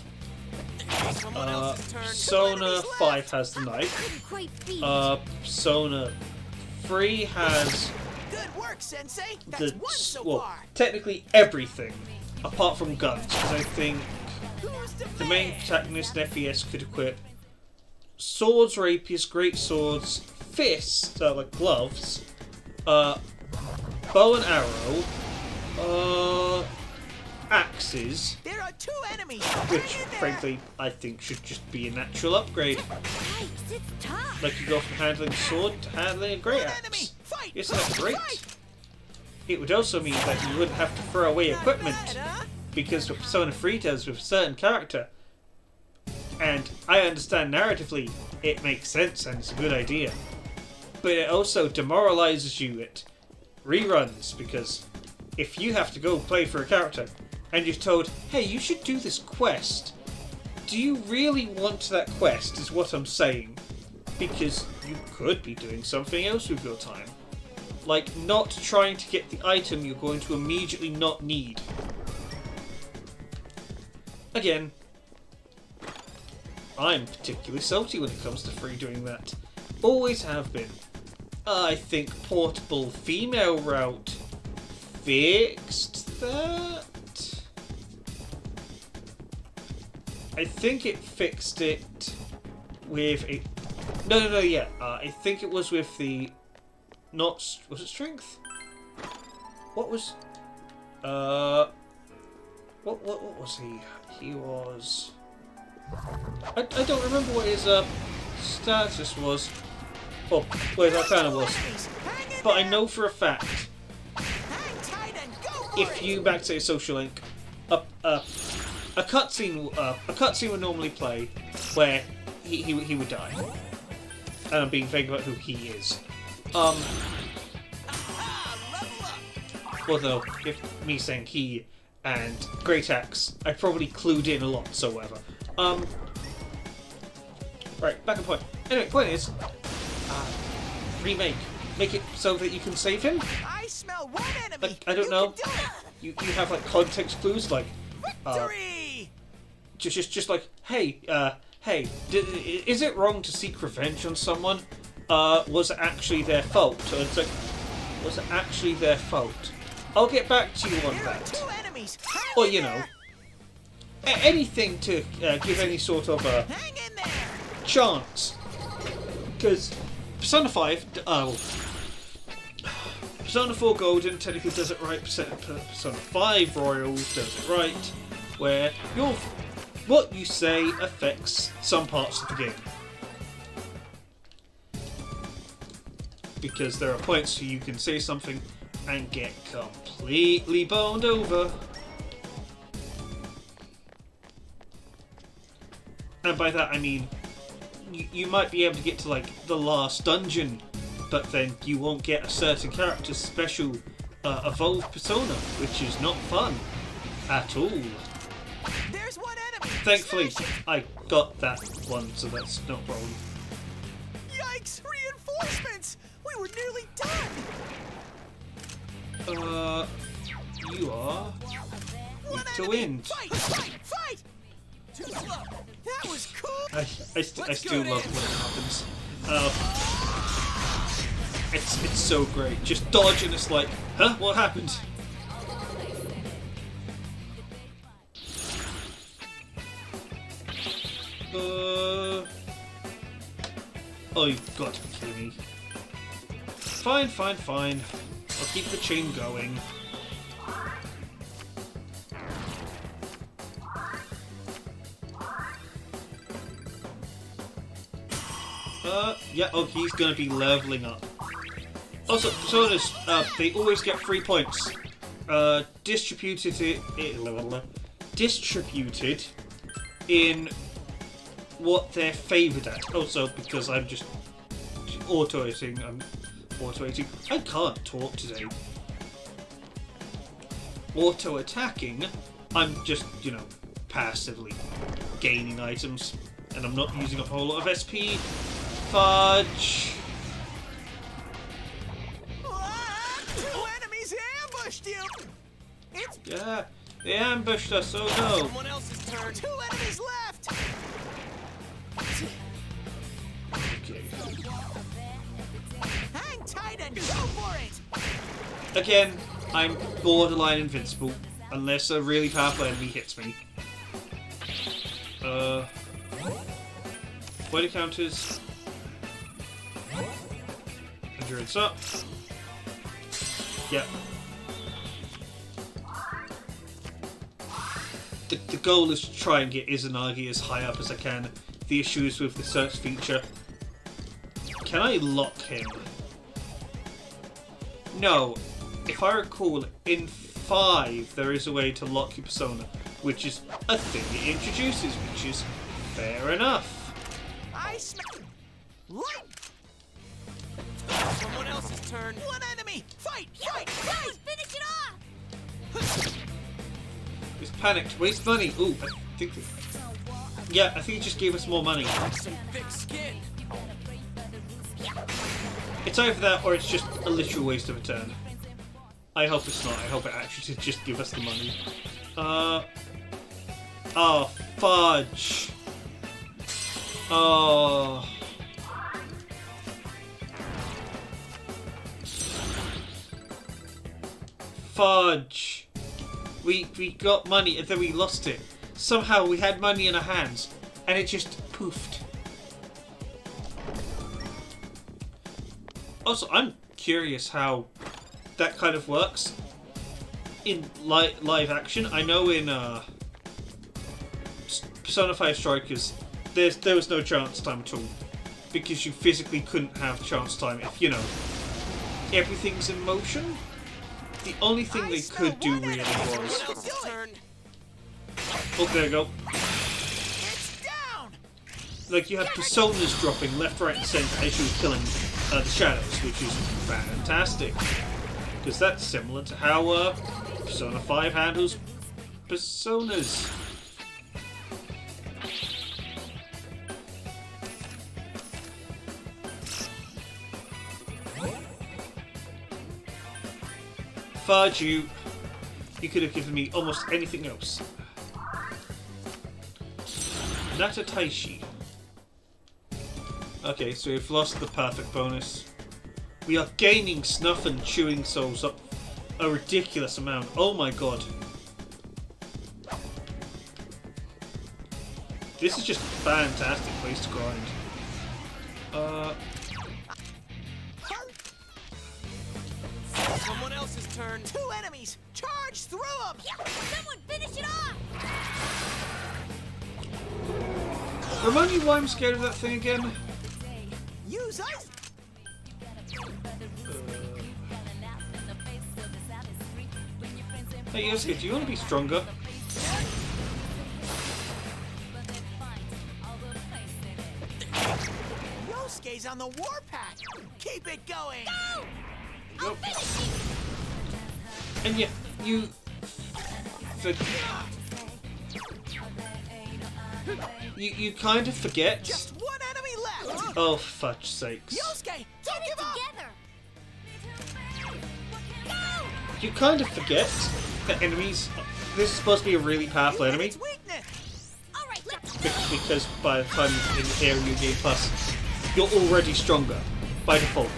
B: Persona 5 has the knife.
D: Quite beat it.
B: Persona 3 has
C: Good work, Sensei. That's
B: the...
C: one so
B: well,
C: far.
B: technically everything, apart from guns, because I think
C: Who's
B: the main protagonist in FES could equip swords, rapiers, great swords, fists, like gloves, bow and arrow, axes,
C: There are 2 enemies.
B: which
C: Hang in there.
B: frankly I think should just be a natural upgrade.
D: Nice, it's tough.
B: Like you go from handling a sword to handling a great
C: One enemy.
B: axe.
C: Fight.
B: Isn't that great?
C: Fight.
B: It would also mean that you wouldn't have to throw away
C: Not
B: equipment,
C: bad, huh?
B: because what Persona 3 does with a certain character, and I understand narratively it makes sense and it's a good idea, but it also demoralizes you at reruns, because if you have to go play for a character and you're told, hey, you should do this quest, do you really want that quest is what I'm saying, because you could be doing something else with your time. Like not trying to get the item you're going to immediately not need. Again, I'm particularly salty when it comes to free doing that. Always have been. I think portable female route fixed that. I think it fixed it with a... No, yeah. I think it was with the... Not... Was it strength? What was... What was he? He was... I don't remember what his status was. Well, where that banner was.
C: Enemies. Hang in
B: But I
C: there.
B: know for a fact,
C: Hang tight and go for
B: if
C: it.
B: you backdate a social link, a cutscene would normally play where he would die. And I'm being vague about who he is.
C: Ah, level up.
B: Although, if me saying he and Great Axe, I probably clued in a lot, so whatever. Right, back on point. Anyway, point is, remake. Make it so that you can save him.
C: I smell one enemy.
B: Like, I don't
C: You
B: know.
C: can do it.
B: You have like context clues, like
C: Victory.
B: just like, hey, is it wrong to seek revenge on someone? Was it actually their fault? Or it's like, was it actually their fault? I'll get back to you on
C: There are
B: that.
C: 2 enemies. Hang
B: Or,
C: in
B: you know,
C: there.
B: anything to give any sort of
C: Hang in there.
B: chance. Because Persona 5, Persona 4 Golden technically does it right, Persona 5 Royal does it right, where what you say affects some parts of the game. Because there are points where you can say something and get completely boned over. And by that I mean, you might be able to get to like the last dungeon, but then you won't get a certain character's special evolved persona, which is not fun at all.
C: There's one enemy.
B: Thankfully,
C: Smash it.
B: I got that one, so that's no problem.
C: Yikes! Reinforcements. We were nearly done.
B: You are
C: One
B: weak to
C: enemy.
B: wind.
C: Fight! Fight! Fight! Too slow. That was cool.
B: I still love when it happens. It's so great. Just dodge and it's like, huh? What happened? Oh, you've got to be kidding me. Fine. I'll keep the chain going. Yeah, oh, he's gonna be leveling up. Also, Personas, they always get 3 points. Distributed in what they're favoured at. Also, because I'm just auto-hitting, I can't talk today. Auto-attacking, I'm just, passively gaining items. And I'm not using a whole lot of SP. Fudge.
C: Ah, 2 enemies ambushed you. It's
B: Yeah, they ambushed us, oh no.
C: someone else's turn. 2 enemies left.
B: Okay.
C: Hang tight and go for it.
B: Again, I'm borderline invincible, unless a really powerful enemy hits me. Body counters. Endurance up. Yep. the goal is to try and get Izanagi as high up as I can. The issue is with the search feature. Can I lock him? No. If I recall, in 5 there is a way to lock your persona, which is a thing it introduces, which is fair enough.
C: I smell light.
E: Someone else's turn.
C: One enemy. Fight! Fight! Fight!
D: Finish it off!
B: He's panicked. Waste money. Ooh, I think... Yeah, I think he just gave us more money.
E: Some thick skin.
B: It's either that or it's just a literal waste of a turn. I hope it's not. I hope it actually did just give us the money. Oh, fudge. Oh. Fudge. We got money and then we lost it. Somehow we had money in our hands and it just poofed. Also, I'm curious how that kind of works in live action. I know in Persona 5 Strikers, there was no chance time at all because you physically couldn't have chance time if, you know, everything's in motion. The only thing they could do really was...
E: Turn.
B: Oh, there you go.
C: It's down.
B: Like, you had personas dropping left, right, and centre as you were killing the shadows, which is fantastic. Because that's similar to how Persona 5 handles personas. Fudge you. You could have given me almost anything else. Nata Taishi. Okay, so we've lost the perfect bonus. We are gaining snuff and chewing souls up a ridiculous amount. Oh my god. This is just a fantastic place to grind.
E: Someone else's turn.
C: 2 enemies. Charge through them.
D: Someone finish it off!
B: Remind me why I'm scared of that thing again?
C: Use ice.
B: Hey Yosuke, do you want to be stronger?
C: Yosuke's on the warpath. Keep it going.
D: Go! I'll
B: Nope.
D: finish you!
B: And yet, you... You kind of forget.
C: Just 1 enemy left.
B: Oh, fudge sakes.
C: Yosuke, don't
D: Get it
C: give up.
D: together! Go!
B: You kind of forget that enemies... This is supposed to be a really powerful enemy.
C: Its weakness.
D: All right, let's
B: Because by the time in the area New Game Plus, you're already stronger. By default.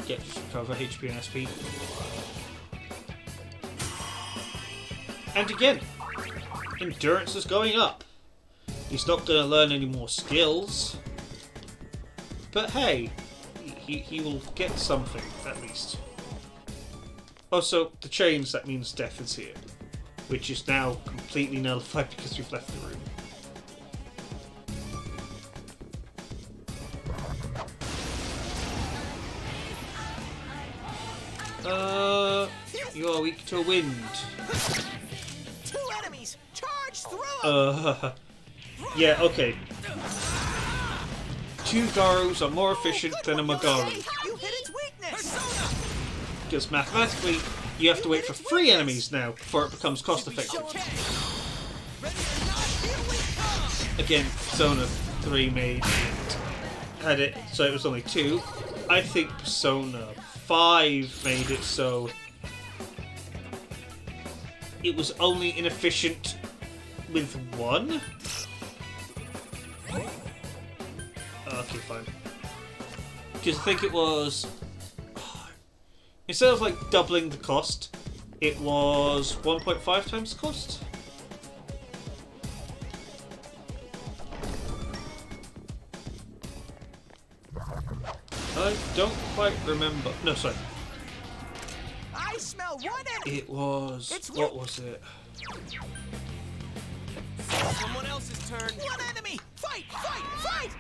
B: Yeah, just recover HP and SP. And again, endurance is going up. He's not going to learn any more skills. But hey, he will get something, at least. Also, the chains, that means death is here. Which is now completely nullified because we've left the room. You are weak to wind.
C: 2 enemies. Charge through them.
B: Yeah, okay. 2 Garus are more efficient than a Magaru.
C: You hit its weakness.
B: Because mathematically, you have to wait for 3 enemies now before it becomes cost effective.
C: Ready or not, here we come.
B: Again, Persona 3 had it so it was only 2. I think Persona 5 made it so it was only inefficient with 1. Okay, fine. Because I think it was... Instead of like doubling the cost, it was 1.5 times the cost. I don't quite remember. No, sorry.
C: I smell one enemy.
B: It was.
C: It's
B: What was it?
E: Someone else's turn.
C: One enemy. Fight! Fight! Fight!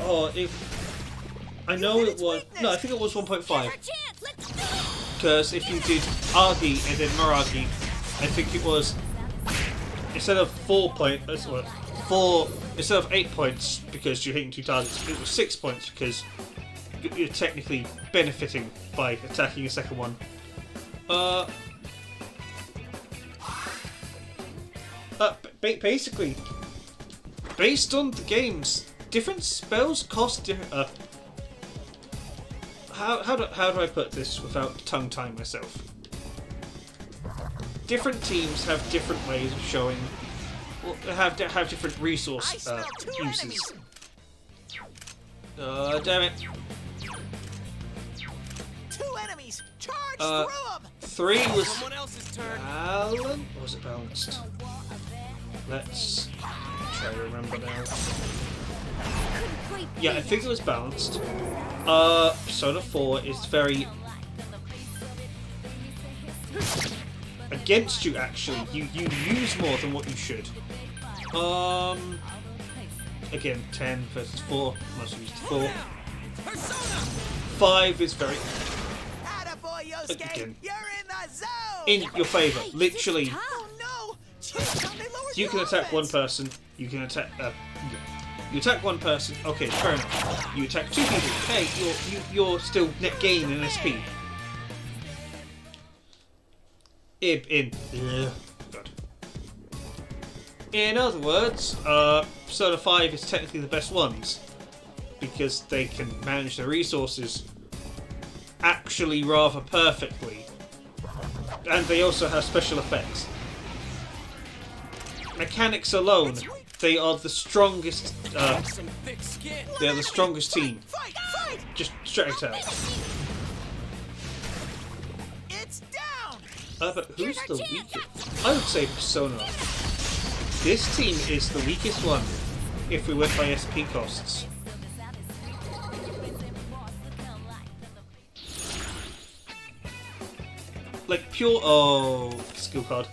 B: Oh, I know
C: hit
B: it
C: its
B: was.
C: weakness.
B: No, I think it was 1.5.
D: Our chance. Let's go.
B: Because if you did Argi and then Maragi, I think it was instead of 4 points, well, 4 instead of 8 points because you're hitting 2 targets, it was 6 points because you're technically benefiting by attacking a second one. Basically, based on the games, different spells cost different. How do I put this without tongue-tying myself? Different teams have different ways of showing. Well, have different
C: I
B: resource
C: smell 2
B: uses.
C: enemies.
B: Damn it!
C: 2 enemies. Charge
B: Uh,
C: through them.
B: 3 was
E: Someone else's turn.
B: Alan. Or was it balanced? Let's try to remember now. Yeah, I think it was balanced. Persona 4 is very against you. Actually, you use more than what you should. Again, 10 versus 4. Must have used 4.
E: Persona.
B: 5 is very
C: Attaboy, Yosuke.
B: Again.
C: You're in the zone.
B: in your favour. Literally,
C: Oh no! Jeez, how they lowered
B: you
C: your
B: can attack one
C: offense.
B: person. You can attack. You attack one person. Okay, fair enough. You attack 2 people. Hey, you're still net gain in SP. God. In other words, Persona 5 is technically the best ones because they can manage their resources actually rather perfectly, and they also have special effects. Mechanics alone, they are the strongest.
E: Some thick skin.
B: They're the strongest team.
C: Fight! Fight!
B: Just straight out.
C: It's down.
B: But who's the weakest? I would say Persona. This team is the weakest one if we went by SP costs. Like pure. Oh, skill card.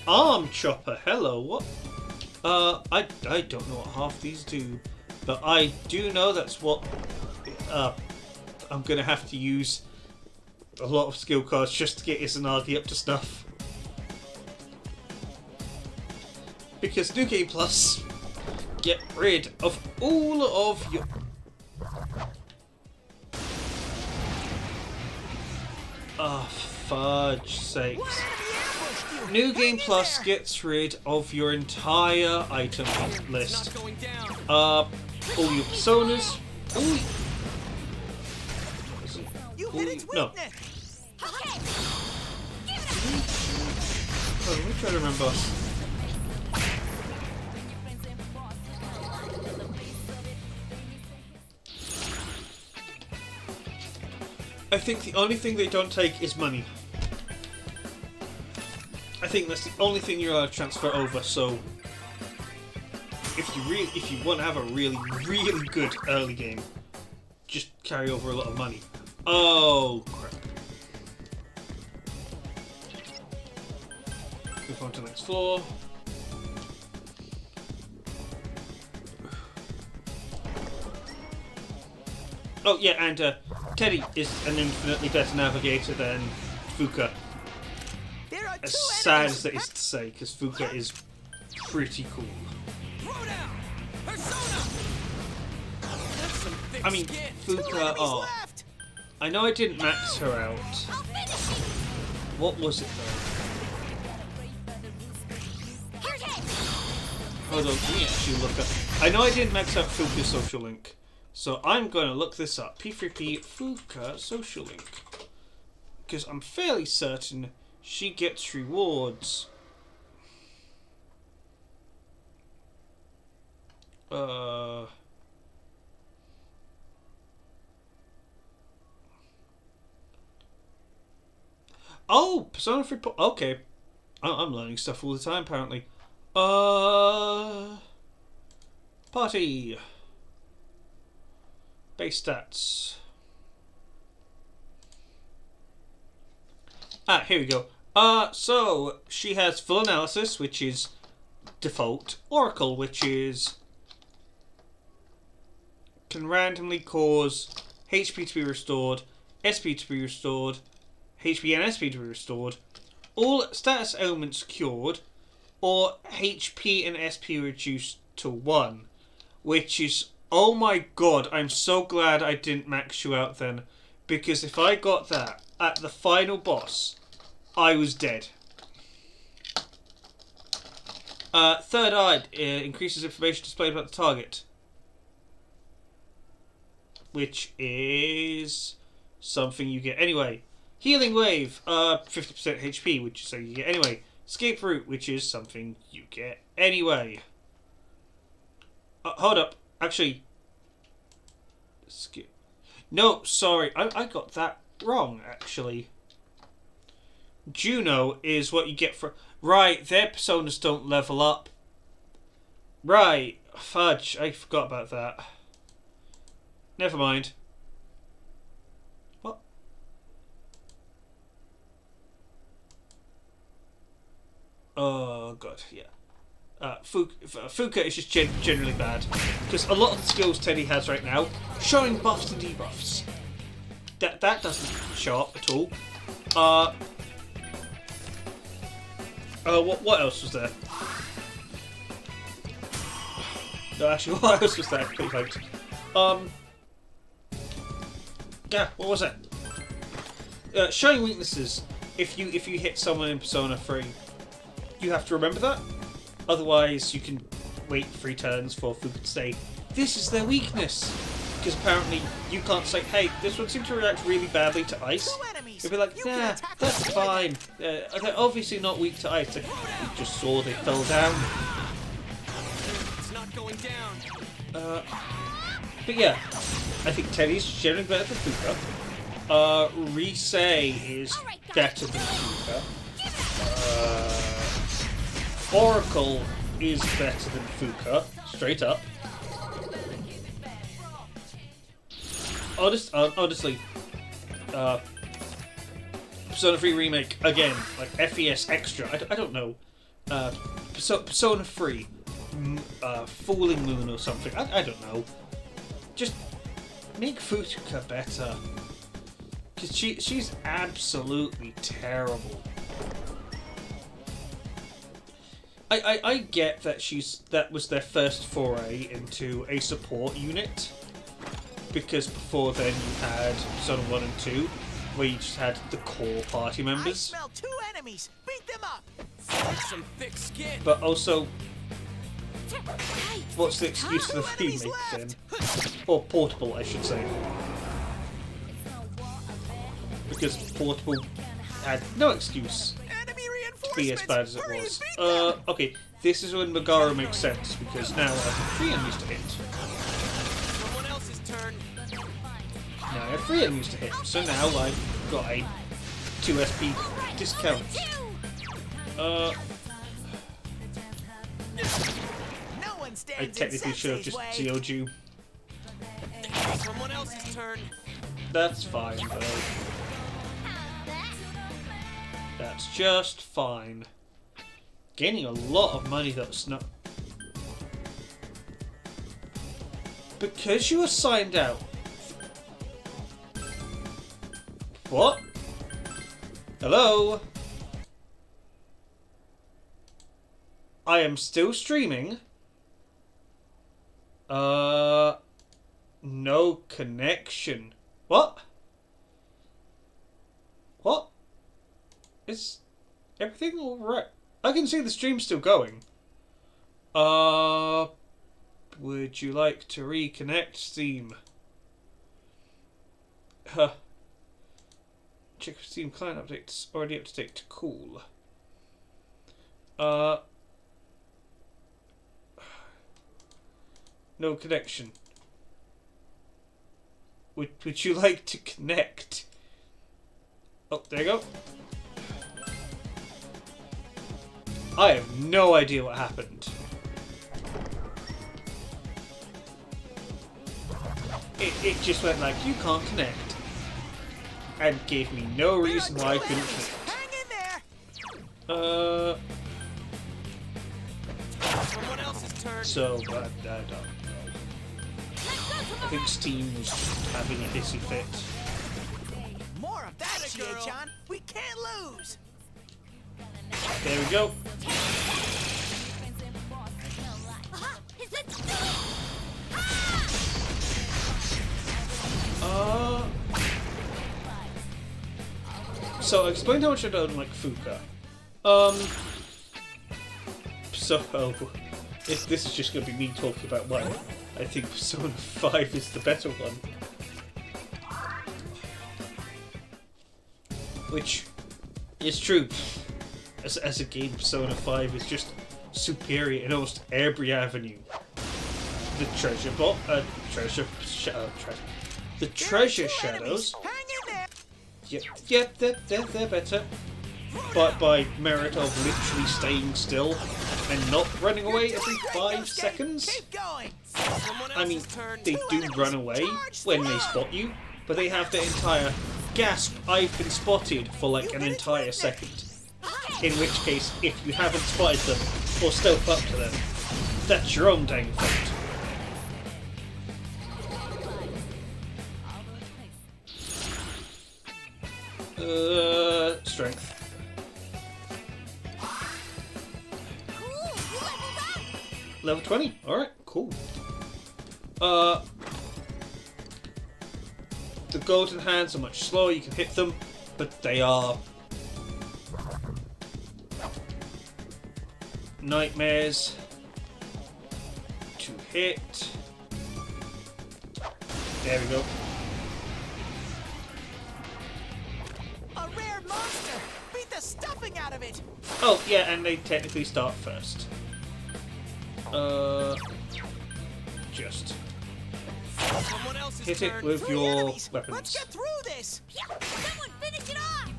B: Arm chopper. Hello. What? I don't know what half these do, but I do know that's what. I'm gonna have to use a lot of skill cards just to get Izanagi up to snuff. Because New Game Plus, get rid of all of your. Ah, fudge sakes. New Game Plus gets rid of your entire item list.
E: Not going down.
B: All your personas, all.
C: You
B: all
C: hit its
B: no.
C: weakness.
D: Okay.
B: Oh, let me try to remember. I think the only thing they don't take is money. I think that's the only thing you're allowed to transfer over. So, if you want to have a really good early game, just carry over a lot of money. Oh crap! Move on to the next floor. Oh yeah, and Teddy is an infinitely better navigator than Fuka.
C: There are
B: As
C: 2
B: sad
C: enemies.
B: as that is to say, because Fuka is pretty cool.
E: Throw down. Persona. That's some thick
B: I mean,
E: skin.
C: 2
B: Fuka.
C: enemies
B: Oh,
C: left.
B: I know I didn't max her out.
D: I'll finish you.
B: What was it though?
D: Here's it.
B: Hold on, let me actually look up. I know I didn't max out Fuka's social link, so I'm going to look this up. P3P Fuka social link, because I'm fairly certain she gets rewards. Oh, Persona 3. Okay, I'm learning stuff all the time apparently. Party. Base stats. Here we go. So she has full analysis, which is default. Oracle, which is can randomly cause HP to be restored, SP to be restored, HP and SP to be restored, all status ailments cured, or HP and SP reduced to 1, which is, oh my god, I'm so glad I didn't max you out then, because if I got that at the final boss, I was dead. Third Eye increases information displayed about the target, which is something you get anyway. Healing Wave, 50% HP, which is something you get anyway. Escape Route, which is something you get anyway. Hold up, actually, skip. No, sorry, I got that wrong, actually. Juno is what you get for... Right, their personas don't level up. Right, fudge, I forgot about that. Never mind. What? Oh, God, yeah. Fuka is just generally bad. Because a lot of the skills Teddy has right now, showing buffs and debuffs. That doesn't show up at all. What else was there? No, actually, what else was there? Pretty hyped. Yeah, what was it? Showing weaknesses. If you hit someone in Persona 3, you have to remember that. Otherwise, you can wait 3 turns for Fuka to say, this is their weakness. Because apparently, you can't say, hey, this one seems to react really badly to ice. You'll be like, nah, that's fine. They're obviously not weak to ice. Like, you just saw they fell down.
E: It's not going down.
B: But yeah, I think Teddy's generally better than Fuka. Rise is better than Fuka. Oracle is better than Fuka, straight up. Honestly, Persona 3 Remake, again, like FES Extra, I don't know. Persona 3, Falling Moon or something, I don't know. Just make Fuka better. Because she's absolutely terrible. I get that that was their first foray into a support unit, because before then you had Persona 1 and 2, where you just had the core party
C: I
B: members.
C: smell 2 enemies. Beat them up.
E: That's some thick skin.
B: But also, what's the excuse for the
C: 2 enemies
B: remake then?
C: left.
B: Or Portable, I should say. Because Portable had no excuse
C: Enemy
B: to be as
C: reinforcements.
B: bad as it
C: Hurry and
B: was.
C: beat them.
B: Okay, this is when Megara makes sense, because now I have 3 enemies to hit.
E: Someone else's turn.
B: Now I have 3 enemies to hit, so now I've got a 2 SP discount.
C: No one
B: I
C: stands
B: technically
C: in
B: should have
C: Sensei's
B: just
C: way.
B: CO'd you.
E: Someone else's turn.
B: That's fine, though. That's just fine. Gaining a lot of money, that's not... Because you were signed out. What? Hello? I am still streaming. No connection. What? What? Is everything alright? I can see the stream still going. Would you like to reconnect Steam? Check if Steam client updates already up to date. Cool. No connection. Would you like to connect? Oh, there you go. I have no idea what happened. it just went like, you can't connect. And gave me no reason why I couldn't connect.
C: Hang in there.
E: Someone else's turn.
B: So, I don't know. I think Steam was having a hissy fit.
C: More of that,
E: Atta girl.
C: John. We can't lose.
B: There we go. So I explained how much I don't like Fuka. So if this is just going to be me talking about why I think Persona 5 is the better one, which is true. As a game, Persona 5 is just superior in almost every avenue. The treasure the treasure shadows.
C: Hang in there.
B: Yep, they're better. But by merit of literally staying still and not running away every 5 seconds.
C: Keep going.
E: Someone
B: I mean,
E: else's turn.
B: they do run away when they spot you, but they have the entire gasp, I've been spotted for like an entire second. In which case, if you haven't spotted them or stealth up to them, that's your own dang fault. Strength. Level 20. Alright, cool. The golden hands are much slower, you can hit them, but they are nightmares to hit. There we go.
C: A rare monster. Beat the stuffing out of it.
B: Oh, yeah, and they technically start first. Just
E: Someone else's
B: hit it
E: turn.
B: with
C: 3
B: your
C: enemies. Let's
B: weapons.
C: get through this.
D: Someone finish it off!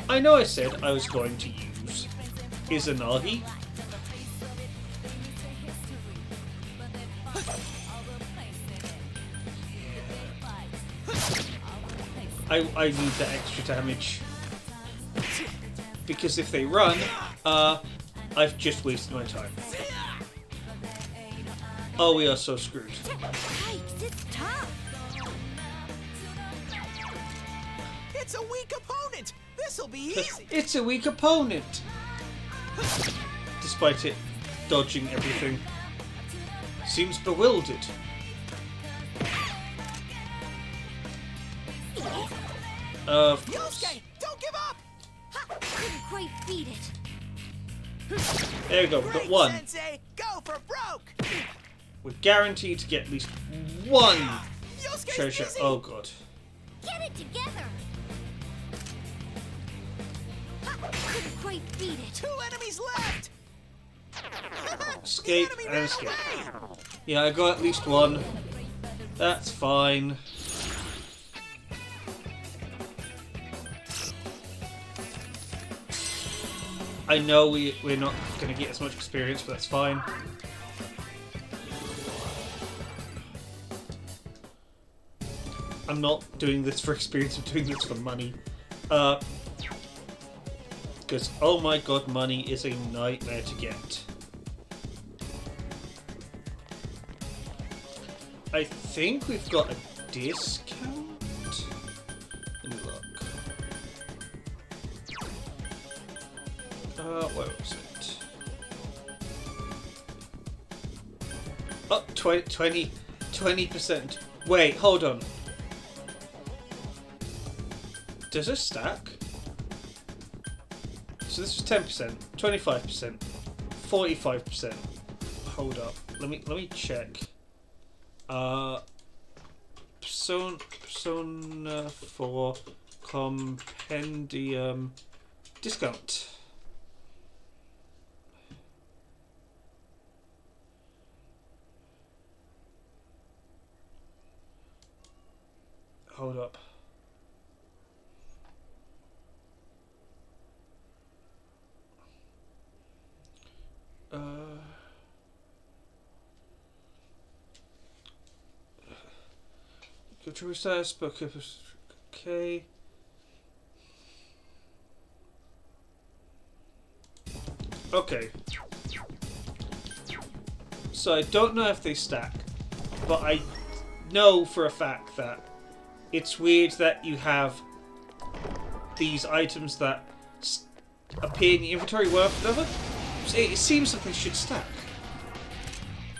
B: I know I said I was going to use Izanagi. I need that extra damage. Because if they run, I've just wasted my time. Oh, we are so screwed.
D: Yikes, it's tough!
C: It's a weak opponent. This'll be easy.
B: It's a weak opponent! Despite it dodging everything. Seems bewildered. Of course.
C: Yosuke, don't give up.
D: Couldn't quite beat it.
B: There we go, we've got
C: Great,
B: one.
C: Sensei. Go for broke.
B: We're guaranteed to get at least one
C: Yosuke's
B: treasure.
C: busy.
B: Oh god.
D: Get it together! Couldn't quite beat it.
C: 2 enemies left.
B: Escape
C: The enemy
B: and
C: ran
B: escape.
C: away.
B: Yeah, I got at least one. That's fine. I know we're not going to get as much experience, but that's fine. I'm not doing this for experience, I'm doing this for money. Because, oh my god, money is a nightmare to get. I think we've got a discount? Let me look. Where was it? Oh, 20%. Wait, hold on. Does it stack? So this is 10%, 25%, 45%. Hold up. Let me check. Persona 4 Compendium discount. Hold up. Go to recess, book. Okay. Okay. So I don't know if they stack, but I know for a fact that it's weird that you have these items that appear in the inventory one after another. It seems like they should stack.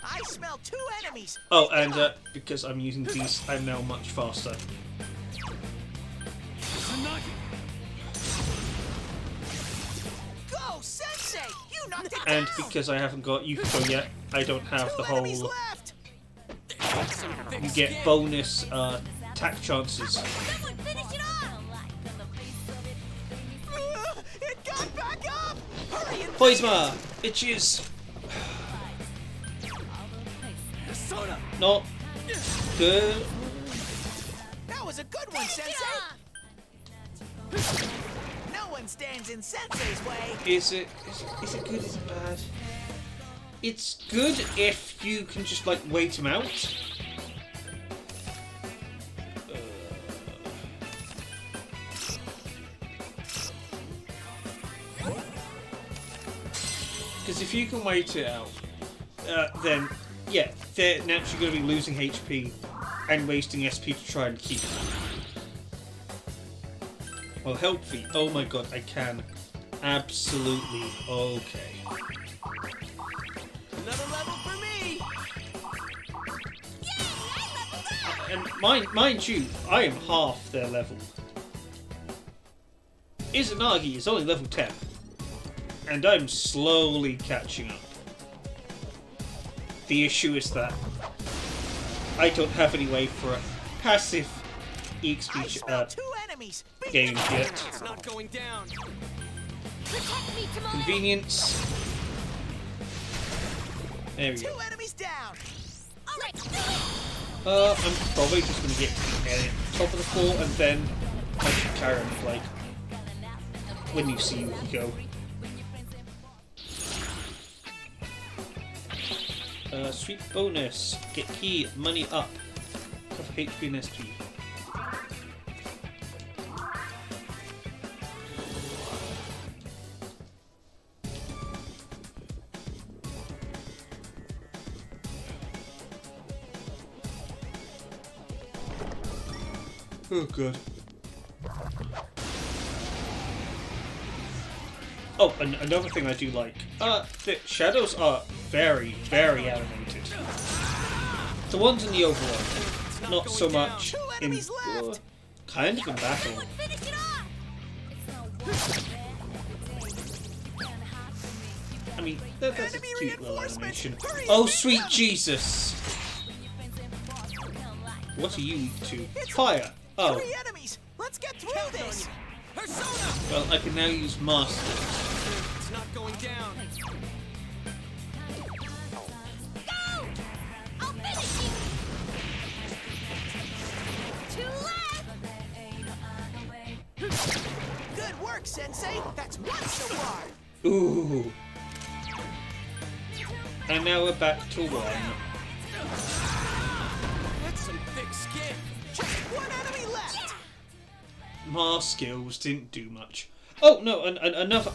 C: I smell 2 enemies.
B: Oh, and because I'm using these, I'm now much faster.
C: Go, Sensei! You knocked it
B: And
C: down.
B: because I haven't got Yukiko yet, I don't have
C: 2
B: the
C: enemies
B: whole.
C: left.
B: You get bonus attack chances.
D: Someone finish it off!
C: It got back up. Hurry and
B: Poisma, bitches.
E: Persona!
B: Not good.
C: That was a good one, Sensei. No one stands in Sensei's way.
B: Is it good? Is it bad? It's good if you can just like wait him out. Because if you can wait it out, then yeah, they're naturally going to be losing HP and wasting SP to try and keep it. Well, help feet. Oh my god, I can. Absolutely. Okay.
C: Another level for me.
B: And mind you, I am half their level. Izanagi is only level 10. And I'm slowly catching up. The issue is that I don't have any way for a passive
C: I
B: EXP
C: smell 2 enemies. Beat
B: game
C: them.
B: yet.
E: It's not going down.
D: Protect me, Timon!
B: Convenience. There we
C: 2
B: go.
C: enemies down.
D: Alright, do it!
B: I'm probably just going to get top of the floor and then I should carry on like when you see Yukiko. Sweet bonus. Get key, money up. Cover HP and SP. Oh, good. Oh, and another thing I do like. The shadows are very, very animated. The ones in the Overworld, not so much
C: 2
B: in
C: enemies left.
B: kind of in battle.
D: Someone finish it off!
B: I mean, that's a
C: Enemy
B: cute little
C: reinforcements.
B: animation.
C: Hurry,
B: Oh,
C: pick
B: sweet
C: them.
B: Jesus! What are you weak to?
C: It's
B: Fire! Oh,
C: 3 enemies. Let's get through this.
E: Persona!
B: well, I can now use Master.
E: It's not going down.
D: Go! I'll finish you! 2 left!
C: Good work, Sensei. That's 1 so far.
B: Ooh. And now we're back to 1.
E: That's some thick skin.
C: Just 1 enemy left.
B: My skills didn't do much. Oh no, and another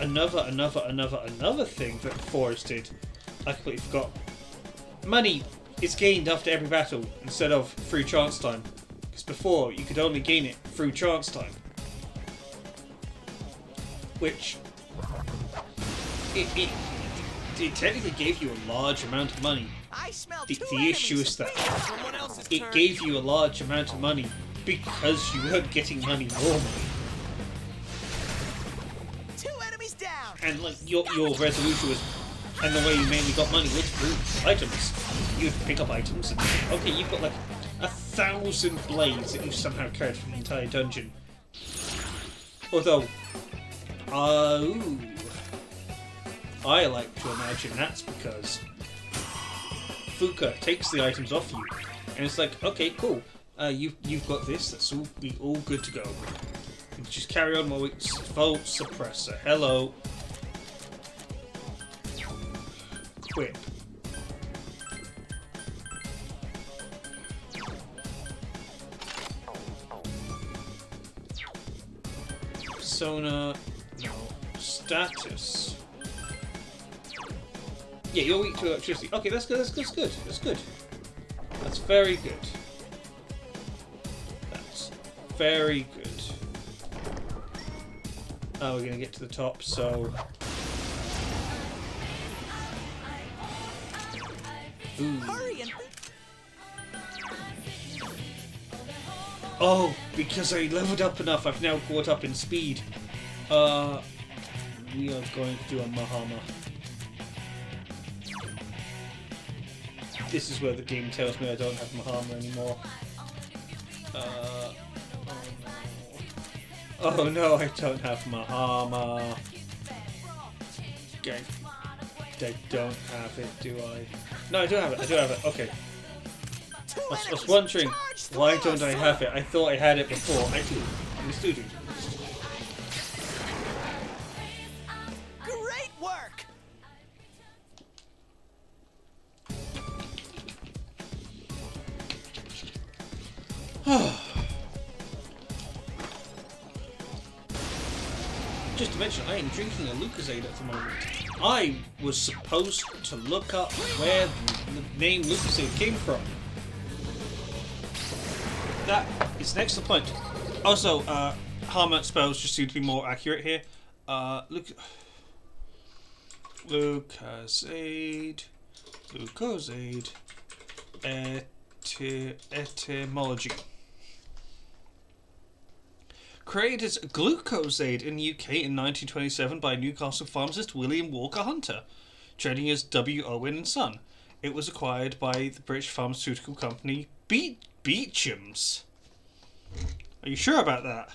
B: thing that Forrest did. I completely forgot. Money is gained after every battle instead of through chance time. Because before you could only gain it through chance time. Which it technically gave you a large amount of money.
C: I smell
B: The
C: 2
B: issue
C: enemies.
B: is that
E: Someone else's
B: it
E: turn.
B: gave you a large amount of money because you weren't getting money normally.
C: 2 enemies down.
B: And like your resolution was, and the way you mainly got money was through items. You'd pick up items, and okay, you've got like 1,000 blades that you somehow carried from the entire dungeon. Although, I like to imagine that's because Fuka takes the items off you, and it's like, okay, cool, you've got this. That's all good to go. And just carry on while we Volt Suppressor. Hello. Quip. Persona. No. Status. Yeah, you're weak to electricity. Okay, that's good. That's good. That's good. That's very good. That's very good. Oh, we're gonna get to the top, so. Ooh.
C: Hurry and
B: Oh, because I leveled up enough, I've now caught up in speed. We are going to do a Mahama. This is where the game tells me I don't have Mahama anymore. Oh no, I don't have Mahama. Okay. I don't have it, do I? No, I do have it. I do have it. Okay. I was wondering, why don't I have it? I thought I had it before. I do. I still do.
C: great work!
B: Just to mention, I am drinking a Lucozade at the moment. I was supposed to look up where the name Lucozade came from. That is an excellent point. Also, Harmont spells just seem to be more accurate here. Lucozade. Etymology. Created as Glucosaid in the UK in 1927 by Newcastle pharmacist William Walker Hunter, trading as W. Owen and Son. It was acquired by the British pharmaceutical company Beecham's. Are you sure about that?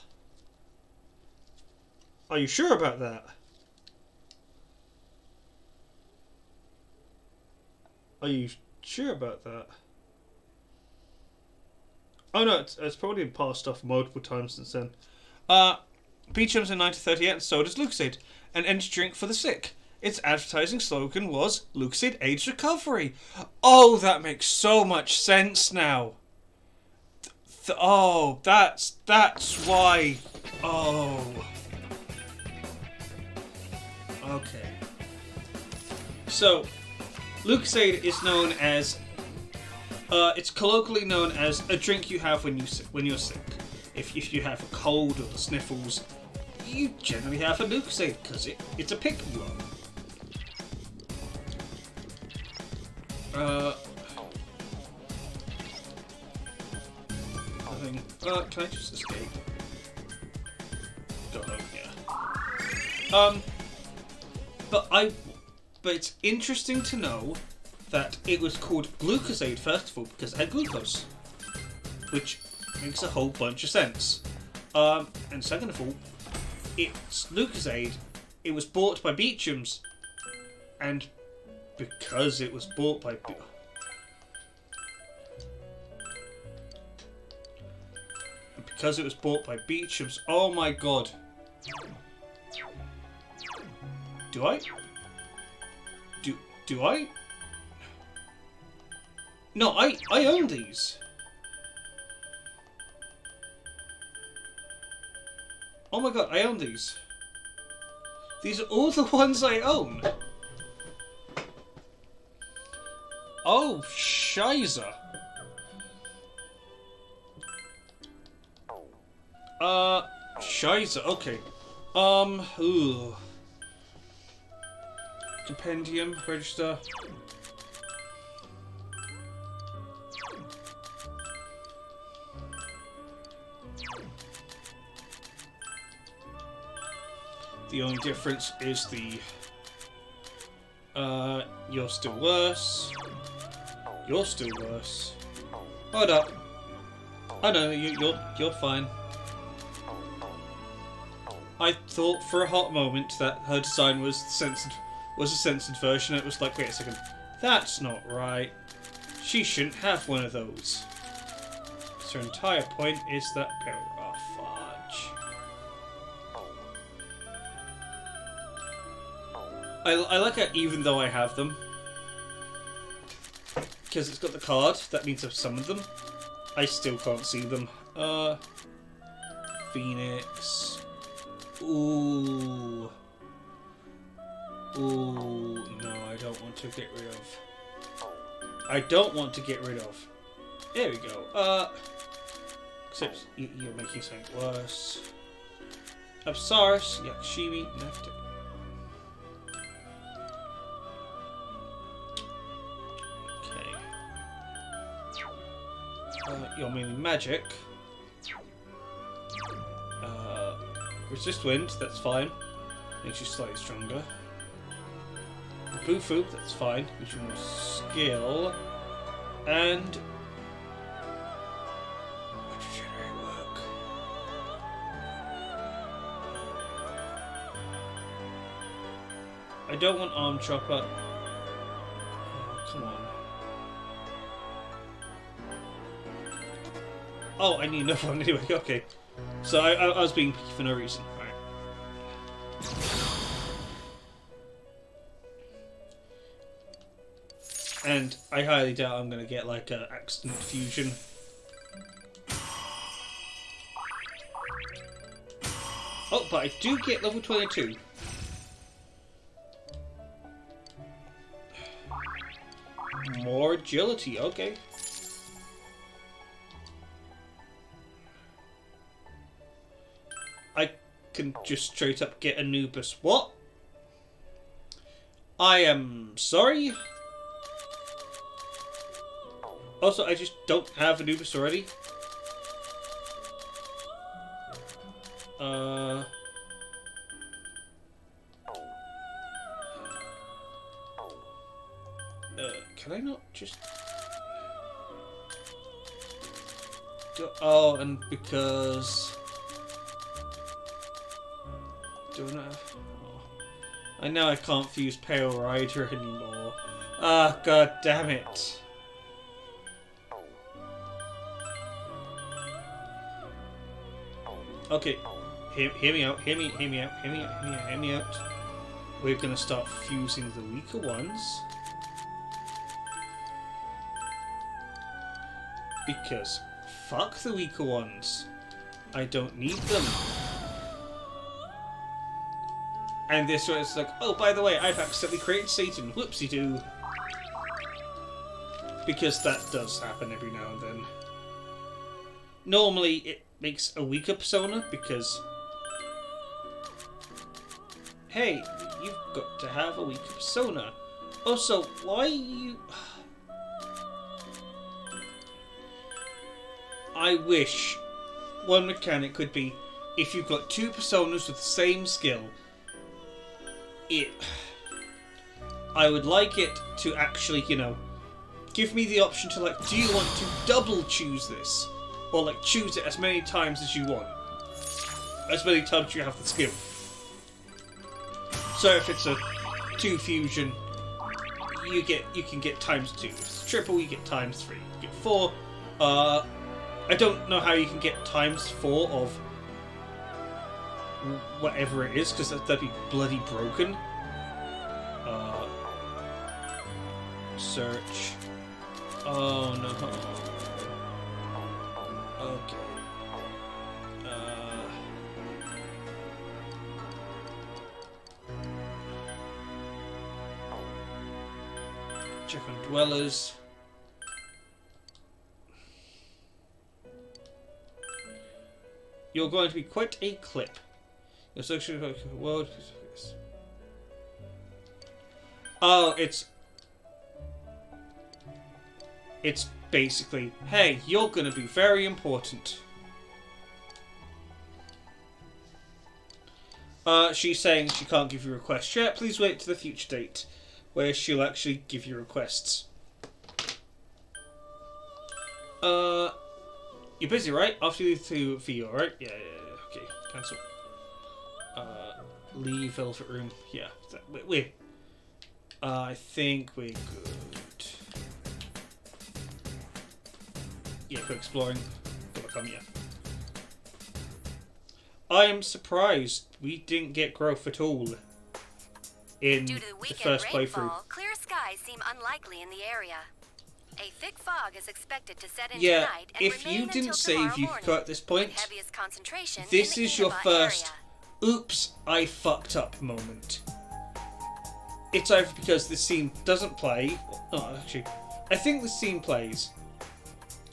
B: Are you sure about that? Are you sure about that? Oh no, it's probably been passed off multiple times since then. Beecham's in 1938 and sold as Lucozade, an energy drink for the sick. Its advertising slogan was Lucozade AIDS Recovery. Oh, that makes so much sense now. Oh, that's why. Oh. Okay. So, Lucozade is known as. It's colloquially known as a drink you have when you're sick. If you have a cold or the sniffles, you generally have a Lucozade because it's a pick you up. Nothing. Can I just escape? Got over here. But it's interesting to know that it was called Glucosade first of all because it had glucose, which makes a whole bunch of sense. And second of all, it's Lucozade. It was bought by Beecham's, and because it was bought by Beecham's. Oh my god! Do I? No, I own these. Oh my god, I own these. These are all the ones I own. Oh, shiza. Shiza, okay. Ooh. Compendium, register. The only difference is the you're still worse. You're still worse. Hold up. Oh no, you're fine. I thought for a hot moment that her design was a censored version. It was like, wait a second, that's not right. She shouldn't have one of those. So her entire point is that fudge. I like it even though I have them. Because it's got the card, that means I've summoned them. I still can't see them. Phoenix. Ooh. Ooh, no, I don't want to get rid of. I don't want to get rid of. There we go. Except you're making something worse. Apsaris, Yakshimi, Nectar. Okay. You're mainly magic. Resist wind, that's fine. Makes you slightly stronger. Bufu, that's fine. Gives you more skill. And regenerate work. I don't want arm chopper. Oh, come on. Oh, I need another one anyway. Okay. So I was being picky for no reason. Alright. And I highly doubt I'm gonna get like an accident fusion. Oh, but I do get level 22. More agility, okay. I can just straight up get Anubis. What? I am sorry? Also, I just don't have Anubis already. Can I not just... Oh, and because... Do I not have... Oh. I know I can't fuse Pale Rider anymore. Ah, god damn it. Okay, hear me out, hear me out. We're gonna start fusing the weaker ones. Because fuck the weaker ones. I don't need them. And this way it's like, oh, by the way, I've accidentally created Satan. Whoopsie-doo. Because that does happen every now and then. Normally, it makes a weaker persona because... Hey, you've got to have a weaker persona. Also, why are you... I wish one mechanic could be, if you've got two personas with the same skill, I would like it to actually, you know, give me the option to, like, do you want to double choose this? Or, like, choose it as many times as you want. As many times you have the skill. So if it's a 2 fusion, you can get times 2. If it's triple, you get times 3. You get 4. I don't know how you can get times 4 of whatever it is, because that'd be bloody broken. Search. Oh no. Okay. Check on dwellers. You're going to be quite a clip. Your social world. Oh, it's basically, hey, you're going to be very important. She's saying she can't give you requests yet. Please wait to the future date where she'll actually give you requests. You're busy, right? After you to VO, right? Yeah. Okay, cancel. Leave elephant room. Yeah, wait. I think we're good. Yeah, go exploring. Go back on, yeah. I am surprised we didn't get growth at all in
F: Due to the
B: the
F: weekend
B: first playthrough.
F: rainfall, clear skies seem unlikely in the area. A thick fog is expected to set in
B: Yeah,
F: tonight and
B: if
F: remain
B: you didn't
F: until
B: save,
F: tomorrow
B: you could
F: morning,
B: go at this point.
F: with heaviest concentration
B: This
F: in the
B: is your
F: Innova
B: first
F: area.
B: oops, I fucked up moment. It's either because the scene doesn't play. Oh, actually, I think the scene plays.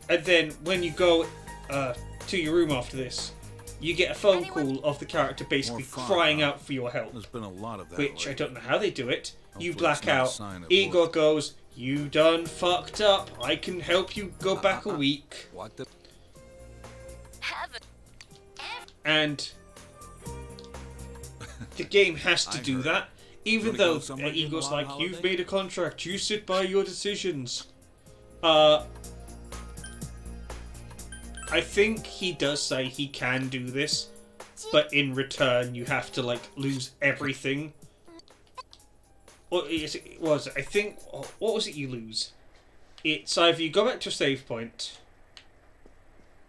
B: And then when you go to your room after this, you get a phone call of the character basically crying out for your help.
G: There's been a lot of that
B: Which I don't know how they do it. You
G: Hopefully
B: black
G: it's not a
B: out.
G: sign of
B: Igor
G: work.
B: goes, "You done fucked up. I can help you go back a week."
G: What the?
B: And the game has to
G: I
B: do
G: heard.
B: that. Even
G: Wanna go
B: though
G: somewhere
B: Igor's
G: on a
B: like,
G: holiday?
B: "You've made a contract. You sit by your decisions." I think he does say he can do this, but in return you have to like lose everything. What was it? I think what was it you lose? It's either you go back to a save point.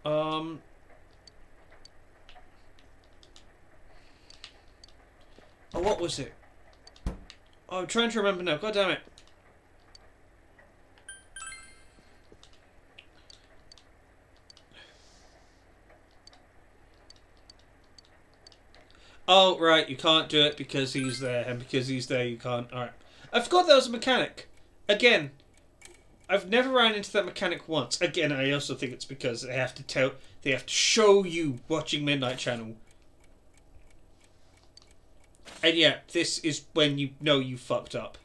B: Oh, what was it? Oh, I'm trying to remember now. God damn it. Oh, right, you can't do it because he's there, and because he's there you can't. Alright. I forgot that was a mechanic. Again, I've never ran into that mechanic once. Again, I also think it's because they have to show you watching Midnight Channel. And yeah, this is when you know you fucked up.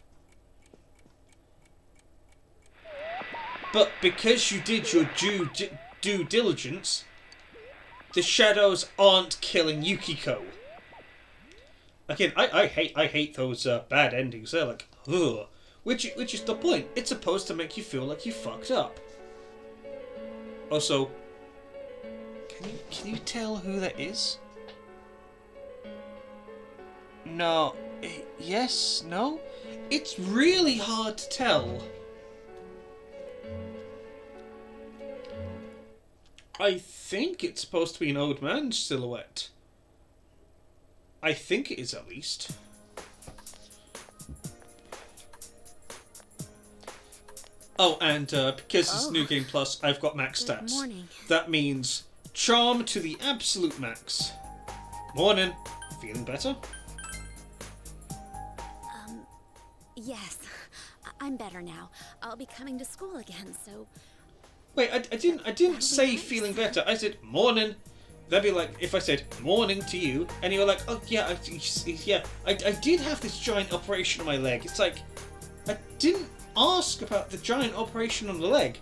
B: But because you did your due diligence, the shadows aren't killing Yukiko. Again, I hate those bad endings. They're like, ugh. Which is the point. It's supposed to make you feel like you fucked up. Also, can you tell who that is? No. Yes? No? It's really hard to tell. I think it's supposed to be an old man's silhouette. I think it is, at least. Oh, and because it's New Game Plus, I've got max
D: Good
B: stats.
D: morning.
B: That means charm to the absolute max. Morning. Feeling better?
D: Yes. I'm better now. I'll be coming to school again, so...
B: Wait, I didn't say feeling better. I said morning. That'd be like if I said morning to you, and you were like, "Oh yeah, I did have this giant operation on my leg." It's like I didn't ask about the giant operation on the leg.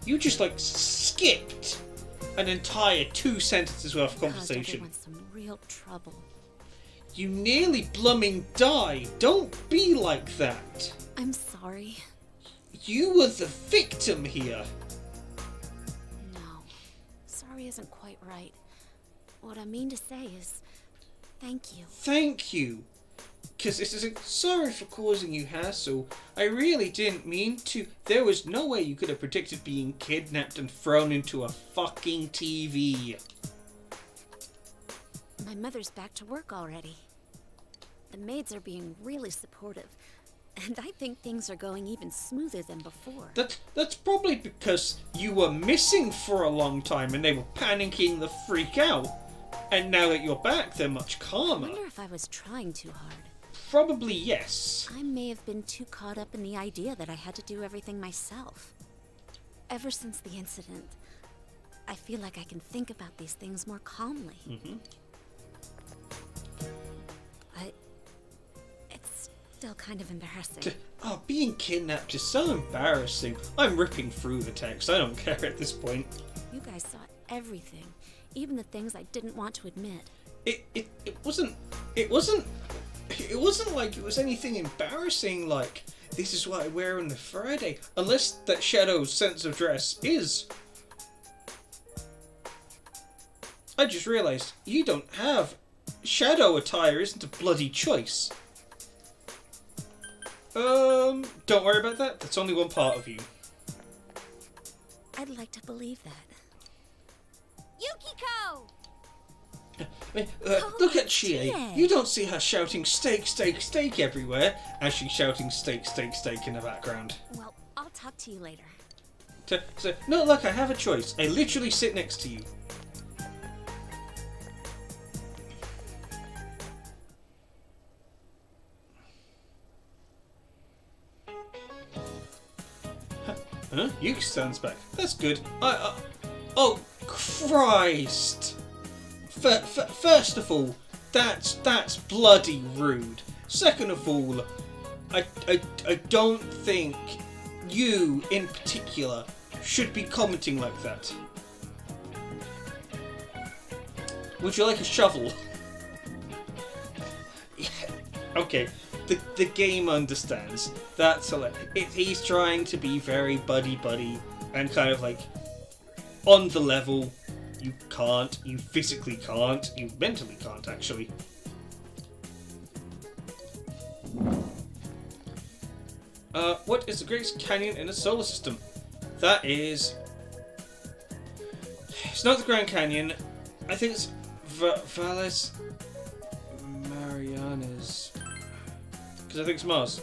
B: You just like skipped an entire 2 sentences worth of
D: Caused
B: conversation.
D: everyone some real trouble.
B: You nearly blooming died. Don't be like that.
D: I'm sorry.
B: You were the victim here.
D: No. Sorry isn't quite right. What I mean to say is, thank you.
B: Thank you. Because this isn't sorry for causing you hassle. I really didn't mean to. There was no way you could have predicted being kidnapped and thrown into a fucking TV.
D: My mother's back to work already. The maids are being really supportive, and I think things are going even smoother than before.
B: That's probably because you were missing for a long time and they were panicking the freak out. And now that you're back, they're much
D: I
B: calmer.
D: wonder if I was trying too hard.
B: Probably yes.
D: I may have been too caught up in the idea that I had to do everything myself. Ever since the incident, I feel like I can think about these things more calmly. But it's still kind of embarrassing.
B: Oh, being kidnapped is so embarrassing. I'm ripping through the text. I don't care at this point.
D: You guys saw everything, even the things I didn't want to admit.
B: It wasn't like it was anything embarrassing like this is what I wear on the Friday, unless that Shadow's sense of dress is. I just realised you don't have Shadow attire isn't a bloody choice. Don't worry about that. That's only one part of you.
D: I'd like to believe that.
F: Yukiko!
B: Look at Chie.
D: Chie.
B: You don't see her shouting steak, steak, steak everywhere as she's shouting steak, steak, steak in the background.
D: Well, I'll talk to you later.
B: So, no, look, I have a choice. I literally sit next to you. Huh? Yuki stands back. That's good. Oh, Christ! First of all, that's bloody rude. Second of all, I don't think you, in particular, should be commenting like that. Would you like a shovel? Yeah, okay, the game understands. That's he's trying to be very buddy and kind of like on the level. You can't. You physically can't. You mentally can't, actually. What is the greatest canyon in the solar system? That is... It's not the Grand Canyon. I think it's Valles Marianas. Because I think it's Mars.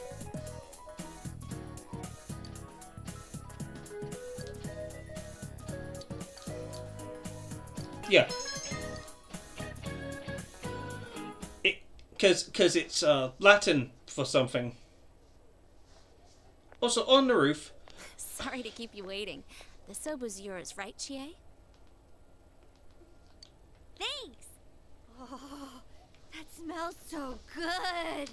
B: Yeah. Because it's Latin for something. Also, on the roof.
D: Sorry to keep you waiting. The soap was yours, right, Chie?
G: Thanks! Oh, that smells so good!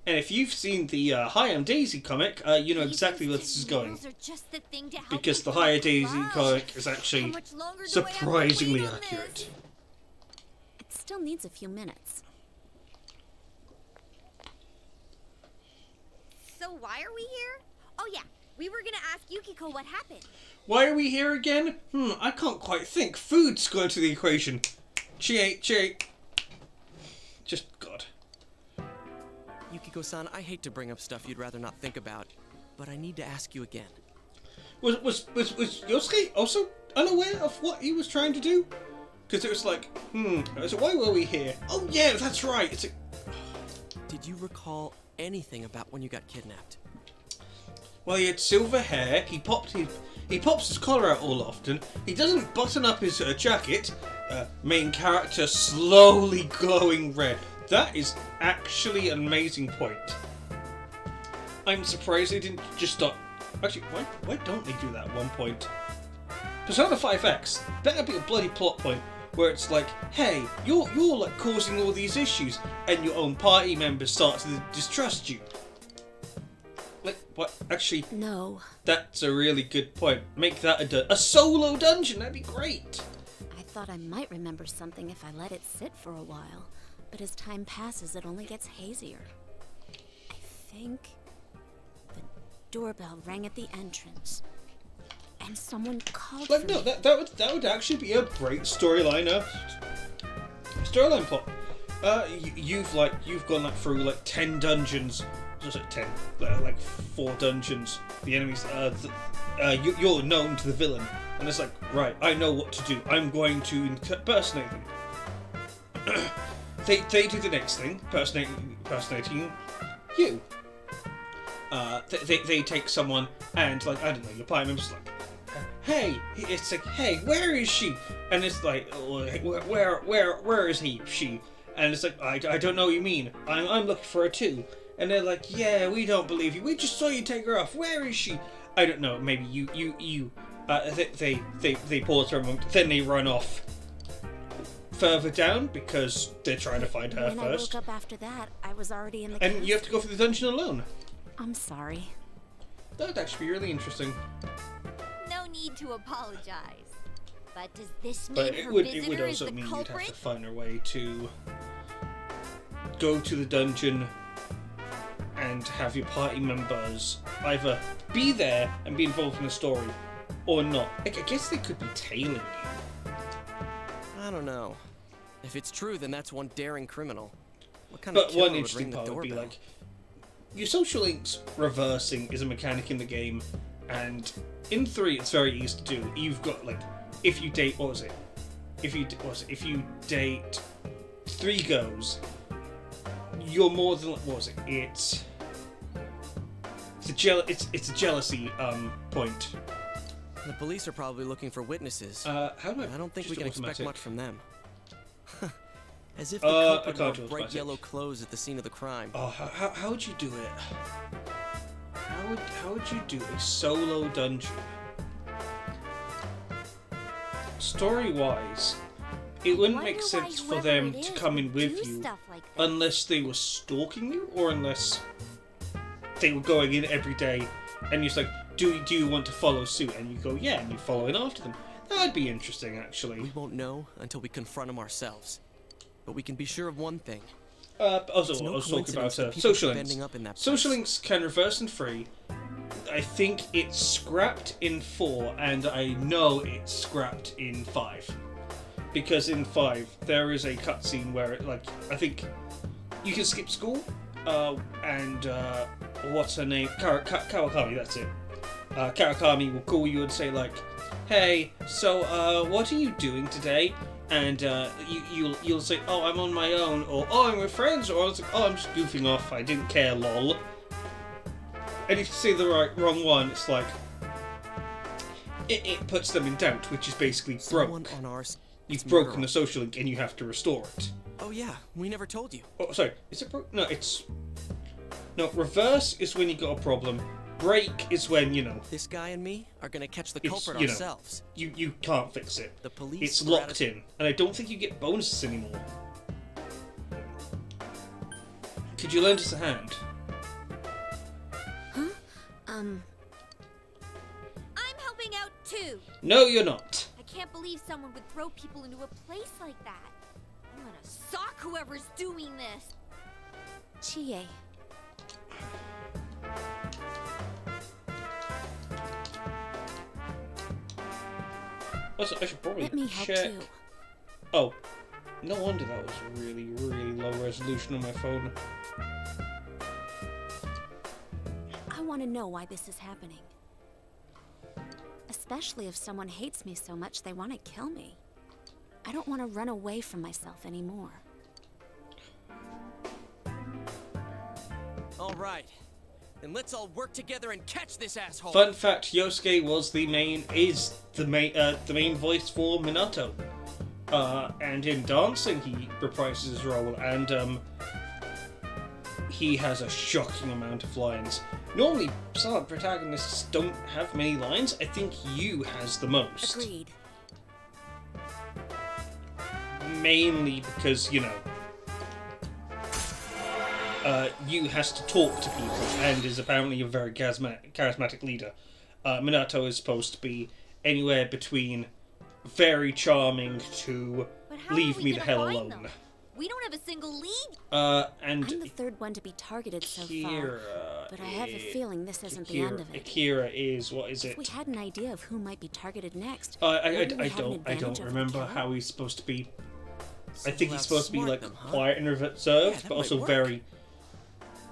B: And if you've seen the Hi, I'm Daisy comic, you know exactly where this is going.
G: Are just the thing to help
B: Because the
G: people
B: Hi,
G: like
B: Daisy
G: Flash.
B: comic is actually
G: How much longer do I have to
B: surprisingly
G: wait on
B: accurate.
G: this?
D: It still needs a few minutes.
G: So why are we here? Oh yeah, we were gonna ask Yukiko what happened.
B: Why are we here again? I can't quite think. Food's going to the equation. Chie. Just God.
E: Yukiko-san, I hate to bring up stuff you'd rather not think about, but I need to ask you again.
B: Was Yosuke also unaware of what he was trying to do? Because it was like, so why were we here? Oh yeah, that's right. It's a...
E: Did you recall anything about when you got kidnapped?
B: Well, he had silver hair. He pops his collar out all often. He doesn't button up his jacket. Main character slowly glowing red. That is actually an amazing point. I'm surprised they didn't just stop. Actually, why don't they do that at one point? Persona 5X better be a bloody plot point where it's like, hey, you're like causing all these issues, and your own party members start to distrust you. Like, what? Actually,
D: No.
B: that's a really good point. Make that a solo dungeon. That'd be great.
D: I thought I might remember something if I let it sit for a while, but as time passes, it only gets hazier. I think the doorbell rang at the entrance, and someone called
B: Like,
D: for
B: no,
D: me.
B: that would actually be a great storyline. Storyline plot. You've gone like through like 10 dungeons. Just like 10, like 4 dungeons. The enemies, you're known to the villain, and it's like, right, I know what to do. I'm going to impersonate them. They do the next thing, impersonating you. They take someone and like, I don't know, your party member's like, hey, it's like, hey, where is she? And it's like, where is he? She? And it's like, I don't know what you mean. I'm looking for her too. And they're like, yeah, we don't believe you. We just saw you take her off. Where is she? I don't know. Maybe you. They pause for a moment. Then they run off further down because they're trying to find her
D: When
B: first.
D: I woke up after that, I was already in the
B: And you have
D: cast.
B: to go through the dungeon alone.
D: I'm sorry.
B: That would actually be really interesting.
G: No need to apologize. But does this mean
B: But
G: her
B: it would
G: visitor is
B: also
G: the
B: mean you'd have
G: culprit?
B: to find a way to go to the dungeon and have your party members either be there and be involved in the story or not. I guess they could be tailing you.
E: I don't know. If it's true, then that's one daring criminal. What kind
B: But
E: of killer
B: one
E: would
B: interesting
E: ring the
B: part would be
E: doorbell?
B: like, your social links reversing is a mechanic in the game, and in 3 it's very easy to do. You've got like, if you date, what was it? If you date 3 girls, you're more than, what was it? It's a jealousy point.
E: The police are probably looking for witnesses.
B: How do
E: I don't think
B: just
E: we can expect
B: automatic?
E: much from them. As if the
B: I
E: culprit
B: can't
E: wore
B: do
E: bright
B: automatic.
E: yellow clothes at the scene of the crime.
B: Oh, how would you do it? How would you do a solo dungeon story-wise, it wouldn't make
G: Wonder why
B: sense for
G: whoever
B: them
G: it
B: to
G: is
B: come in
G: would
B: with
G: do
B: you
G: stuff like this.
B: unless they were stalking you, or unless they were going in every day, and you're just like, do you want to follow suit? And you go, yeah, and you follow in after them. That'd be interesting, actually.
E: We won't know until we confront them ourselves. But we can be sure of one thing.
B: Also,
E: It's no
B: I was talking about
E: coincidence that people
B: social
E: keep
B: links.
E: ending up in that
B: Social
E: place.
B: links can reverse and free. I think it's scrapped in 4, and I know it's scrapped in 5. Because in 5, there is a cutscene where, I think you can skip school, and what's her name? Kawakami, that's it. Kawakami will call you and say, like, hey, so, what are you doing today? And you'll say, oh, I'm on my own, or oh, I'm with friends, or oh, I'm just goofing off, I didn't care, lol. And if you say the wrong one, it's like, it puts them in doubt, which is basically
E: Someone
B: broke.
E: on our
B: You've broken the social link and you have to restore it.
E: Oh yeah, we never told you.
B: Oh, sorry, is it broke? No, it's... No, reverse is when you got a problem. Break is when,
E: This guy and me are gonna catch the
B: It's,
E: culprit
B: you know,
E: ourselves.
B: you can't fix it.
E: The police
B: It's
E: were at
B: locked
E: us-
B: in, and I don't think you get bonuses anymore. Could you lend us a hand?
G: I'm helping out too.
B: No, you're not.
G: I can't believe someone would throw people into a place like that. I'm gonna sock whoever's doing this.
D: Chie.
B: Also, I should probably
D: Let me help
B: check.
D: too.
B: Oh, no wonder that was really, really low resolution on my phone.
D: I want to know why this is happening. Especially if someone hates me so much they want to kill me. I don't want to run away from myself anymore.
E: All right, then let's all work together and catch this asshole.
B: Fun fact: Yosuke was the main voice for Minato, and in dancing he reprises his role, and he has a shocking amount of lines. Normally, some protagonists don't have many lines. I think Yu has the most.
D: Agreed.
B: Mainly because, Yu has to talk to people and is apparently a very charismatic leader. Minato is supposed to be anywhere between very charming to
G: But how
B: leave
G: are we
B: me the
G: gonna
B: hell
G: find
B: alone.
G: them? We don't have a single lead.
B: And
D: I'm the third one to be targeted so far,
B: Akira,
D: but I have a feeling this isn't the
B: Akira,
D: end of it.
B: Akira is, what is
D: If
B: it?
D: we had an idea of who might be targeted next,
B: I
D: wouldn't we have an
B: don't
D: advantage over the
B: remember
D: killer?
B: how he's supposed to be. I
E: So
B: think
E: we'll
B: he's supposed to be
E: outsmart
B: like
E: them, huh?
B: quiet and reserved,
E: Yeah, that
B: but
E: might
B: also
E: work.
B: very.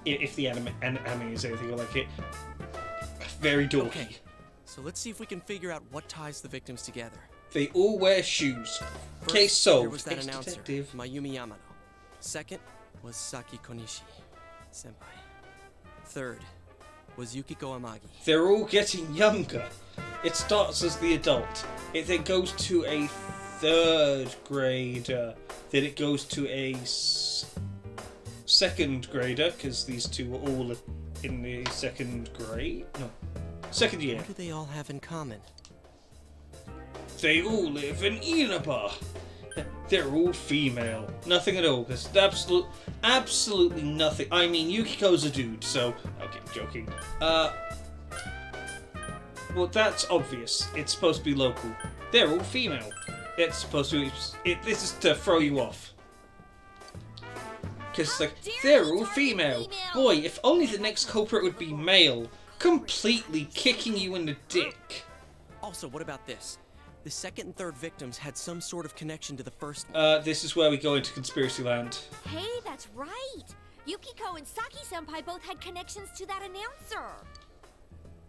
B: If the anime is anything like it, very dorky.
E: Okay, so let's see if we can figure out what ties the victims together.
B: They all wear shoes.
E: First,
B: Case
E: there
B: solved.
E: was that announcer,
B: Ex-detective.
E: Mayumi Yamano. Second was Saki Konishi, senpai. Third was Yukiko Amagi.
B: They're all getting younger. It starts as the adult. It then goes to a third grader. Then it goes to a second grader, because these two were all in the second grade. No, second year.
E: What do they all have in common?
B: They all live in Inaba. They're all female. Nothing at all. There's absolutely nothing. I mean, Yukiko's a dude, so... Okay, joking. Well, that's obvious. It's supposed to be local. They're all female. It's supposed to be... This is to throw you off. Because, like,
G: dare
B: they're
G: you
B: all
G: target
B: female.
G: female?
B: Boy, if only the next culprit would be male. Completely kicking you in the dick.
E: Also, what about this? The second and third victims had some sort of connection to the first.
B: This is where we go into conspiracy land.
G: Hey, that's right. Yukiko and Saki-senpai both had connections to that announcer.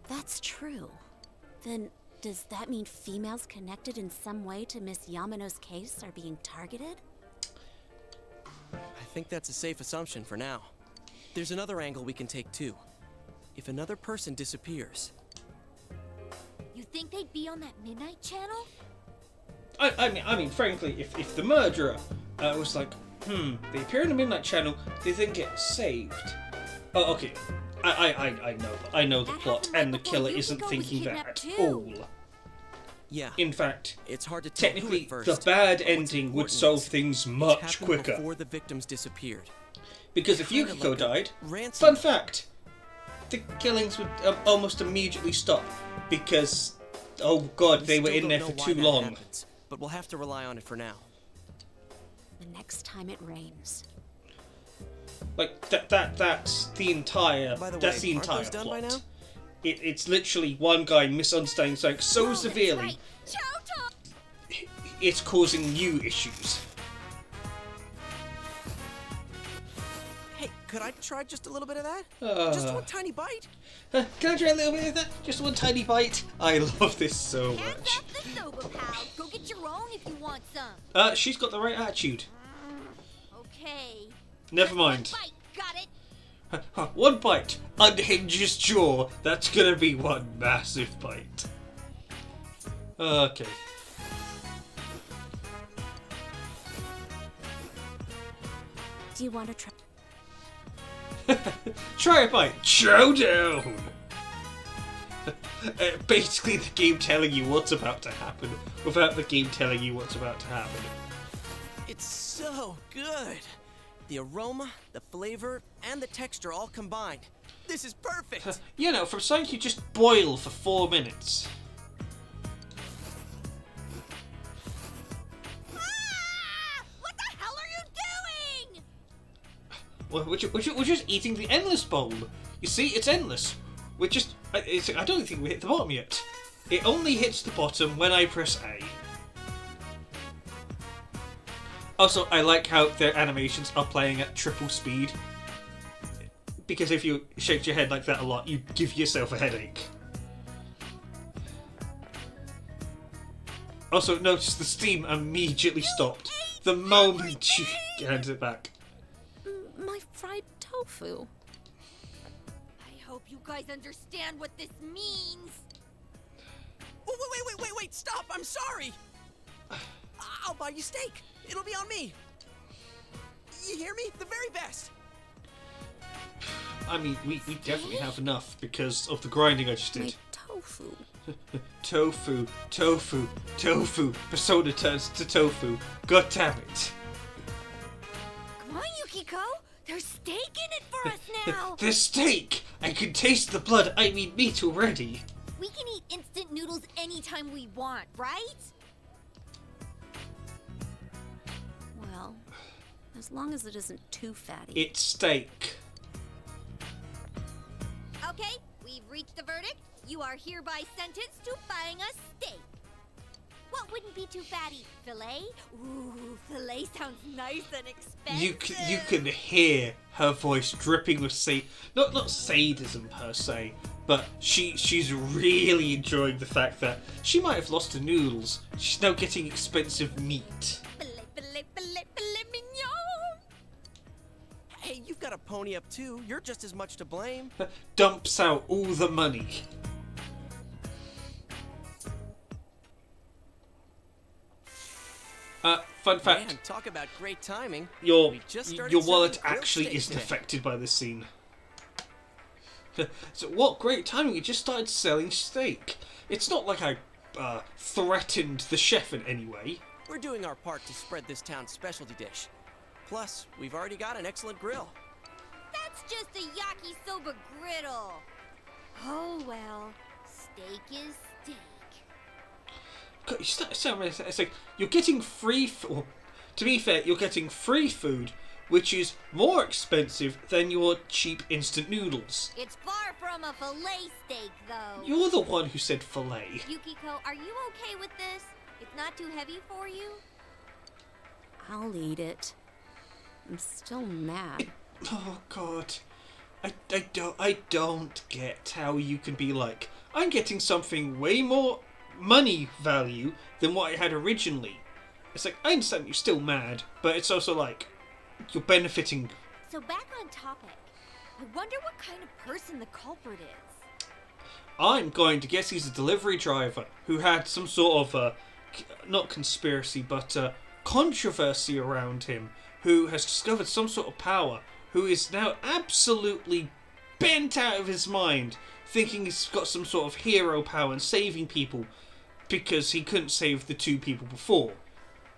D: That's true. Then, does that mean females connected in some way to Miss Yamano's case are being targeted?
E: I think that's a safe assumption for now. There's another angle we can take too. If another person disappears,
G: You think they'd be on that midnight channel?
B: I mean, frankly, if the murderer was like, they appear in the Midnight Channel, they then get saved. Oh, okay. I know the
G: That
B: plot,
G: happened right
B: and the
G: before
B: killer
G: Yukiko
B: isn't
G: was
B: thinking that
G: kidnapped
B: at
G: too.
B: all.
E: Yeah.
B: In fact,
E: It's hard to tell who
B: technically,
E: at first,
B: the bad
E: but what's
B: ending would
E: important
B: solve
E: is
B: things
E: it
B: much
E: happened
B: quicker.
E: before the victims disappeared.
B: Because if
E: Kinda
B: Yukiko
E: like a
B: died,
E: ransom
B: fun
E: note.
B: fact, the killings would almost immediately stop. Because, oh god,
E: We
B: they were
E: still
B: in
E: don't
B: there
E: know
B: for
E: why
B: too
E: that
B: long.
E: happens, but we'll have to rely on it for now.
D: The next time it rains.
B: Like that's the entire
E: By the
B: that's
E: way,
B: the
E: aren't
B: entire
E: those done
B: plot.
E: by now?
B: It's literally one guy misunderstanding something so severely
G: Right. Chow time!
B: it's causing you issues.
E: Hey, could I try just a little bit of that?
B: Uh.
E: Just one tiny bite?
B: Can I try a little bit of that? Just one tiny bite? I love this so
G: Hands
B: much.
G: off the soba, pal. Go get your own if you want some.
B: She's got the right attitude.
G: Okay.
B: Never mind.
G: One bite. Got it.
B: One bite, unhinge his jaw. That's gonna be one massive bite. Okay.
D: Do you want to try?
B: Try a bite. Chow down. Basically, the game telling you what's about to happen without the game telling you what's about to happen.
E: It's so good. The aroma, the flavor, and the texture all combined. This is perfect.
B: You know, from something you just boil for 4 minutes.
G: Ah! What the hell are you doing?
B: Well, we're just eating the endless bowl. You see, it's endless. We're just... I don't think we hit the bottom yet. It only hits the bottom when I press A. Also, I like how their animations are playing at triple speed. Because if you shake your head like that a lot, you give yourself a headache. Also, notice the steam immediately stopped the moment you handed it back.
D: My fried tofu.
G: I hope you guys understand what this means.
E: Oh, wait, stop! I'm sorry! I'll buy you steak. It'll be on me. You hear me? The very best.
B: I mean, we definitely have enough because of the grinding I just
D: My
B: did.
D: tofu.
B: Tofu, tofu, tofu. Persona turns to tofu. God damn it.
G: Come on, Yukiko. There's steak in it for us now.
B: The steak! I can taste the blood, I mean meat already.
G: We can eat instant noodles anytime we want, right?
D: Well, as long as it isn't too fatty.
B: It's steak.
G: Okay, we've reached the verdict. You are hereby sentenced to buying a steak. What wouldn't be too fatty? Filet? Ooh, filet sounds nice and expensive.
B: You can hear her voice dripping with not sadism per se, but she's really enjoying the fact that she might have lost her noodles. She's now getting expensive meat.
G: Filet mignon.
E: Hey, you've got a pony up too. You're just as much to blame.
B: Dumps out all the money. Fun fact.
E: Man, talk about great timing.
B: Your
E: We just started
B: your wallet
E: serving grilled
B: actually
E: steak
B: isn't
E: today.
B: affected by this scene. So what great timing! We just started selling steak. It's not like I threatened the chef in any way.
E: We're doing our part to spread this town's specialty dish. Plus, we've already got an excellent grill.
G: That's just a yakisoba griddle. Oh well, steak is steak.
B: God, it's like you're getting free. Well, to be fair, you're getting free food, which is more expensive than your cheap instant noodles.
G: It's far from a filet steak, though.
B: You're the one who said fillet.
G: Yukiko, are you okay with this? It's not too heavy for you?
D: I'll eat I'm still mad.
B: Oh God, I don't get how you can be like, I'm getting something way more money value than what I had originally. It's like, I understand you're still mad, but it's also like you're benefiting.
G: So back on topic. I wonder what kind of person the culprit is.
B: I'm going to guess he's a delivery driver who had some sort of not conspiracy, but controversy around him, who has discovered some sort of power, who is now absolutely bent out of his mind, thinking he's got some sort of hero power and saving people. because he couldn't save the two people before.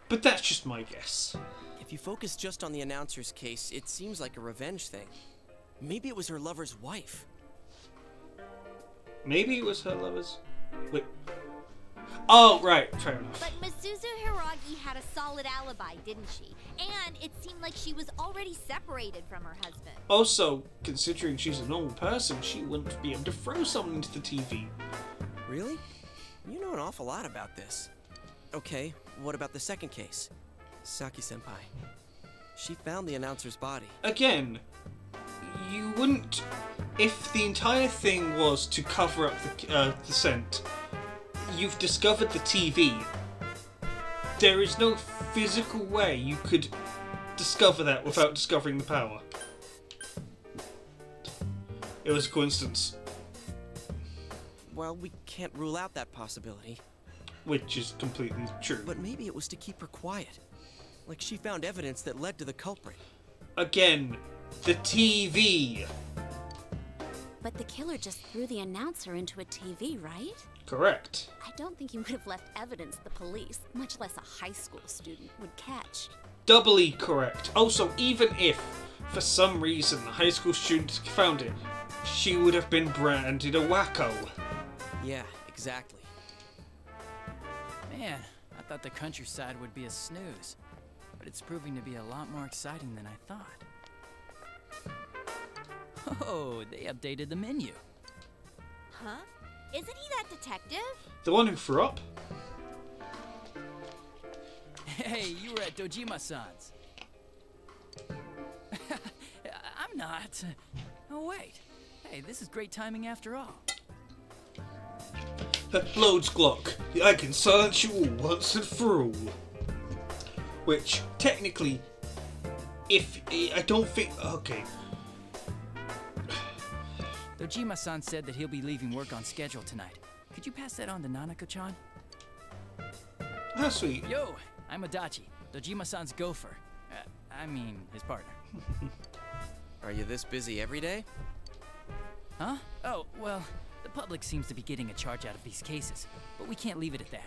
B: But that's just my guess.
E: If you focus just on the announcer's case, it seems like a revenge thing. Maybe it was her lover's wife.
B: Maybe it was her lover's... Wait. Oh, right. Fair enough.
G: But Misuzu Hiragi had a solid alibi, didn't she? And it seemed like she was already separated from her husband.
B: Also, considering she's a normal person, she wouldn't be able to throw someone into the TV.
E: Really? You know an awful lot about this. Okay, what about the second case? Saki-senpai. She found the announcer's body.
B: Again, you wouldn't... If the entire thing was to cover up the scent, you've discovered the TV. There is no physical way you could discover that without discovering the power. It was a coincidence.
E: Well, we can't rule out that possibility.
B: Which is completely true.
E: But maybe it was to keep her quiet. Like she found evidence that led to the culprit.
B: Again, the TV.
D: But the killer just threw the announcer into a TV, right?
B: Correct.
D: I don't think he would have left evidence the police, much less a high school student, would catch.
B: Doubly correct. Also, even if, for some reason, the high school student found it, she would have been branded a wacko.
E: Yeah, exactly.
H: Man, I thought the countryside would be a snooze, but it's proving to be a lot more exciting than I thought. Oh, they updated the menu.
G: Huh? Isn't he that detective?
B: The one who threw up?
H: Hey, you were at Dojima-san's. I'm not. Oh, wait. Hey, this is great timing after all.
B: Loads Glock. I can silence you all once and for all. Which, technically, if... I don't think... Okay.
H: Dojima-san said that he'll be leaving work on schedule tonight. Could you pass that on to Nanako-chan?
B: That's sweet.
H: Yo, I'm Adachi, Dojima-san's gopher. I mean, his partner.
E: Are you this busy every day?
H: Huh? Oh, well, the public seems to be getting a charge out of these cases, but we can't leave it at that.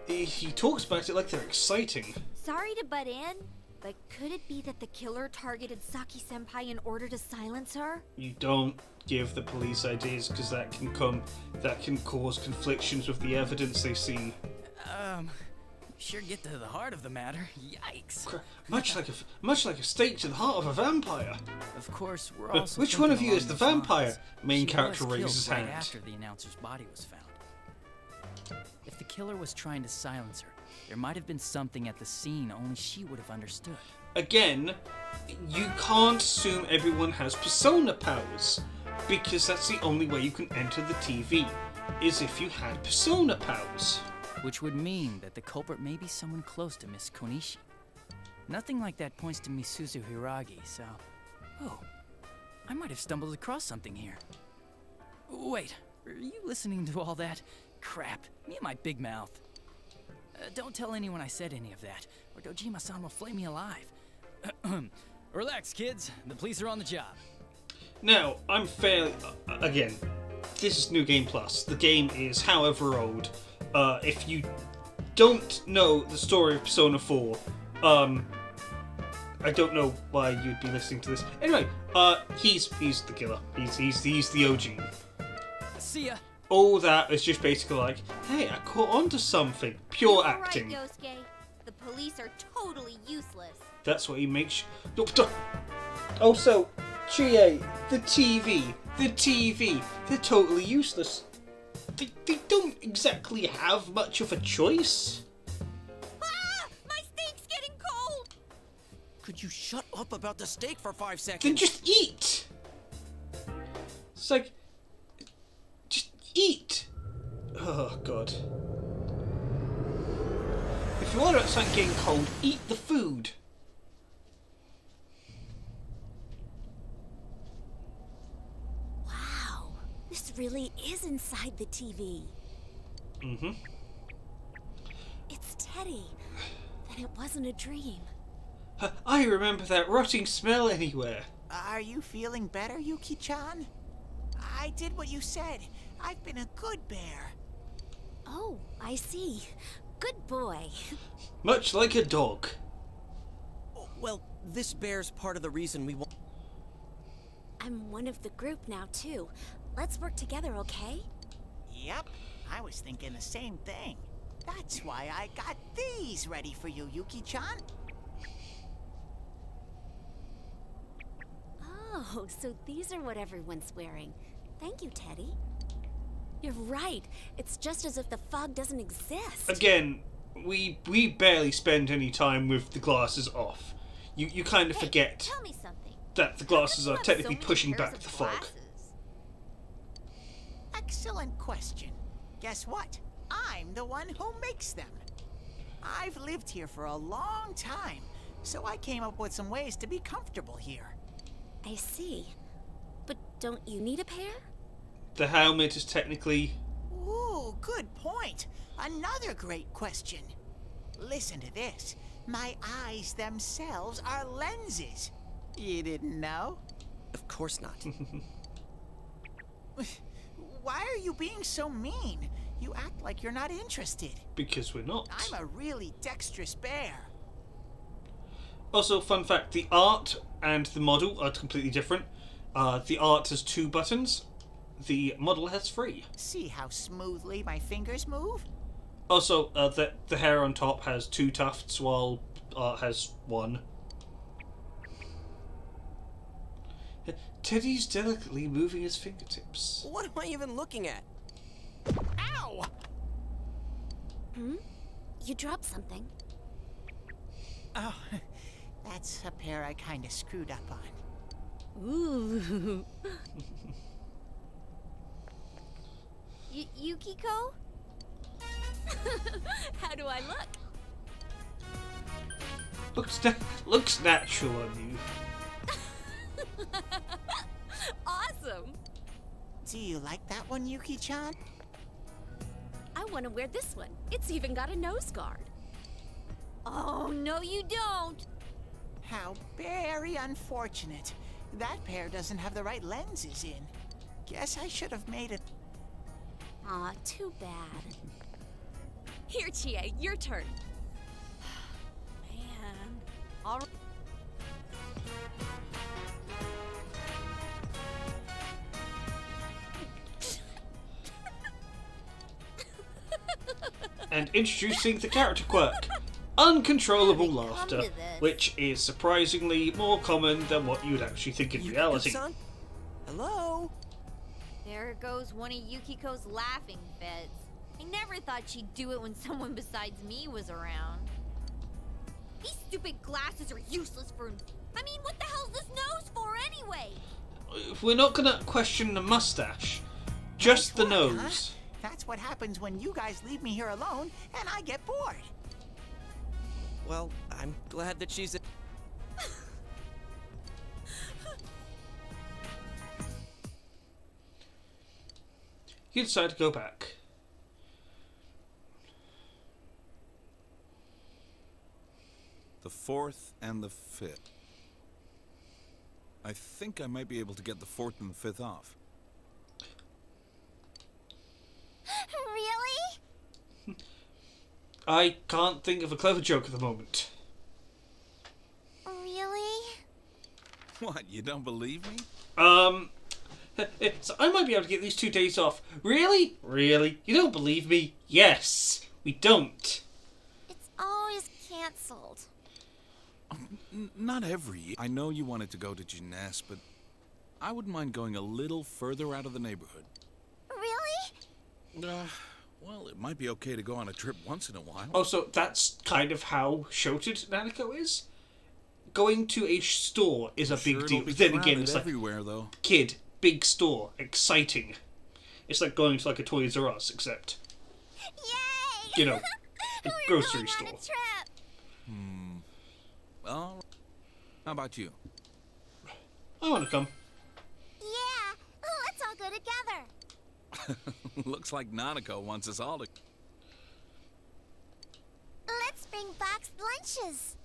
B: He talks about it like they're exciting.
G: Sorry to butt in, but could it be that the killer targeted Saki-senpai in order to silence her?
B: You don't give the police ideas because that can cause conflictions with the evidence they see.
H: Sure get to the heart of the matter. Yikes.
B: Much like a stake to the heart of a vampire.
H: Of course, we're also
B: Which one of
H: thinking
B: you is
H: along
B: the
H: those
B: vampire?
H: lines.
B: Main
H: She
B: character
H: was
B: raises his
H: killed
B: hand.
H: right after the announcer's body was found. If the killer was trying to silence her, there might have been something at the scene only she would have understood.
B: Again, you can't assume everyone has persona powers, because that's the only way you can enter the TV, is if you had persona powers.
H: Which would mean that the culprit may be someone close to Miss Konishi. Nothing like that points to Misuzu Hiragi, so... Oh, I might have stumbled across something here. Wait, are you listening to all that? Crap, me and my big mouth. Don't tell anyone I said any of that, or Dojima-san will flay me alive. Relax, kids. The police are on the job.
B: Now, I'm fairly... again, this is New Game Plus. The game is however old. If you don't know the story of Persona 4, I don't know why you'd be listening to this. Anyway, he's the killer. He's the OG.
H: See ya.
B: All that is just basically like, hey, I caught on to something. Pure acting.
G: You're right, Yosuke. The police are totally useless.
B: That's what he makes. Also, Chie, the TV, they're totally useless. They don't exactly have much of a choice.
G: Ah! My steak's getting cold!
E: Could you shut up about the steak for 5 seconds?
B: Then just eat. It's like, just eat. Oh, God. If you want about something getting cold, eat the food.
D: Wow, this really is inside the TV.
B: Mm-hmm.
D: It's Teddy. Then it wasn't a dream.
B: I remember that rotting smell anywhere.
C: Are you feeling better, Yuki-chan? I did what you said. I've been a good bear.
D: Oh, I see. Good boy.
B: Much like a dog.
E: Well, this bear's part of the reason we want.
D: I'm one of the group now, too. Let's work together, okay?
C: Yep, I was thinking the same thing. That's why I got these ready for you, Yuki-chan.
D: Oh, so these are what everyone's wearing. Thank you, Teddy. You're right. It's just as if the fog doesn't exist.
B: Again, we barely spend any time with the glasses off. You kind of forget
G: Tell me something.
B: that the glasses
G: How
B: are
G: come you have
B: technically
G: so many
B: pushing
G: pairs
B: back
G: of
B: the fog.
G: glasses?
C: Excellent question. Guess what? I'm the one who makes them. I've lived here for a long time, so I came up with some ways to be comfortable here.
D: I see. But don't you need a pair?
B: The helmet is technically...
C: Ooh, good point. Another great question. Listen to this. My eyes themselves are lenses. You didn't know?
E: Of course not.
C: Why are you being so mean? You act like you're not interested.
B: because we're not.
C: I'm a really dexterous bear.
B: Also, fun fact, the art and the model are completely different. The art has 2 buttons. The model has 3.
C: See how smoothly my fingers move?
B: Also, the hair on top has 2 tufts, while art has 1. Teddy's delicately moving his fingertips.
E: What am I even looking at?
C: Ow!
D: You dropped something.
C: Oh, that's a pair I kinda screwed up on.
D: Ooh.
G: Yukiko?
D: How do I look?
B: Looks natural on you.
D: Awesome.
C: Do you like that one, Yuki-chan?
D: I want to wear this one. It's even got a nose guard.
G: Oh, no you don't.
C: How very unfortunate. That pair doesn't have the right lenses in. Guess I should have made it.
D: Aw, too bad. Here, Chie, your turn.
G: Man. All right.
B: And introducing the character quirk, uncontrollable
G: How did it come
B: laughter,
G: to this?
B: which is surprisingly more common than what you'd actually think in reality.
E: Yuki-san? Hello?
G: There goes one of Yukiko's laughing fits. I never thought she'd do it when someone besides me was around. These stupid glasses are useless for... I mean, what the hell's this nose for anyway?
B: We're not gonna question the mustache, just the
C: Nice work,
B: nose.
C: huh? That's what happens when you guys leave me here alone and I get bored.
E: Well, I'm glad that she's...
B: You decide to go back.
I: The 4th and the 5th. I think I might be able to get the 4th and the 5th off.
G: Really?
B: I can't think of a clever joke at the moment.
G: Really?
I: What, you don't believe me?
B: So I might be able to get these 2 days off. Really? Really? You don't believe me? Yes, we don't.
G: It's always cancelled.
I: Not every year. I know you wanted to go to Gymnast, but I wouldn't mind going a little further out of the neighborhood.
G: Really?
I: Well, it might be okay to go on a trip once in a while.
B: Also, that's kind of how shoted Nanako is. Going to a store is a
I: Sure
B: big
I: it'll
B: deal.
I: be
B: But then again,
I: crowded
B: it's like,
I: everywhere, though.
B: kid, big store, exciting. It's like going to like a Toys R Us, except,
G: Yay!
B: you know, a
G: We're
B: grocery
G: going
B: store.
G: on a trip.
I: Well, how about you?
B: I want to come.
G: Yeah, let's all go together.
I: Looks like Nanako wants us all to...
G: Let's bring boxed lunches.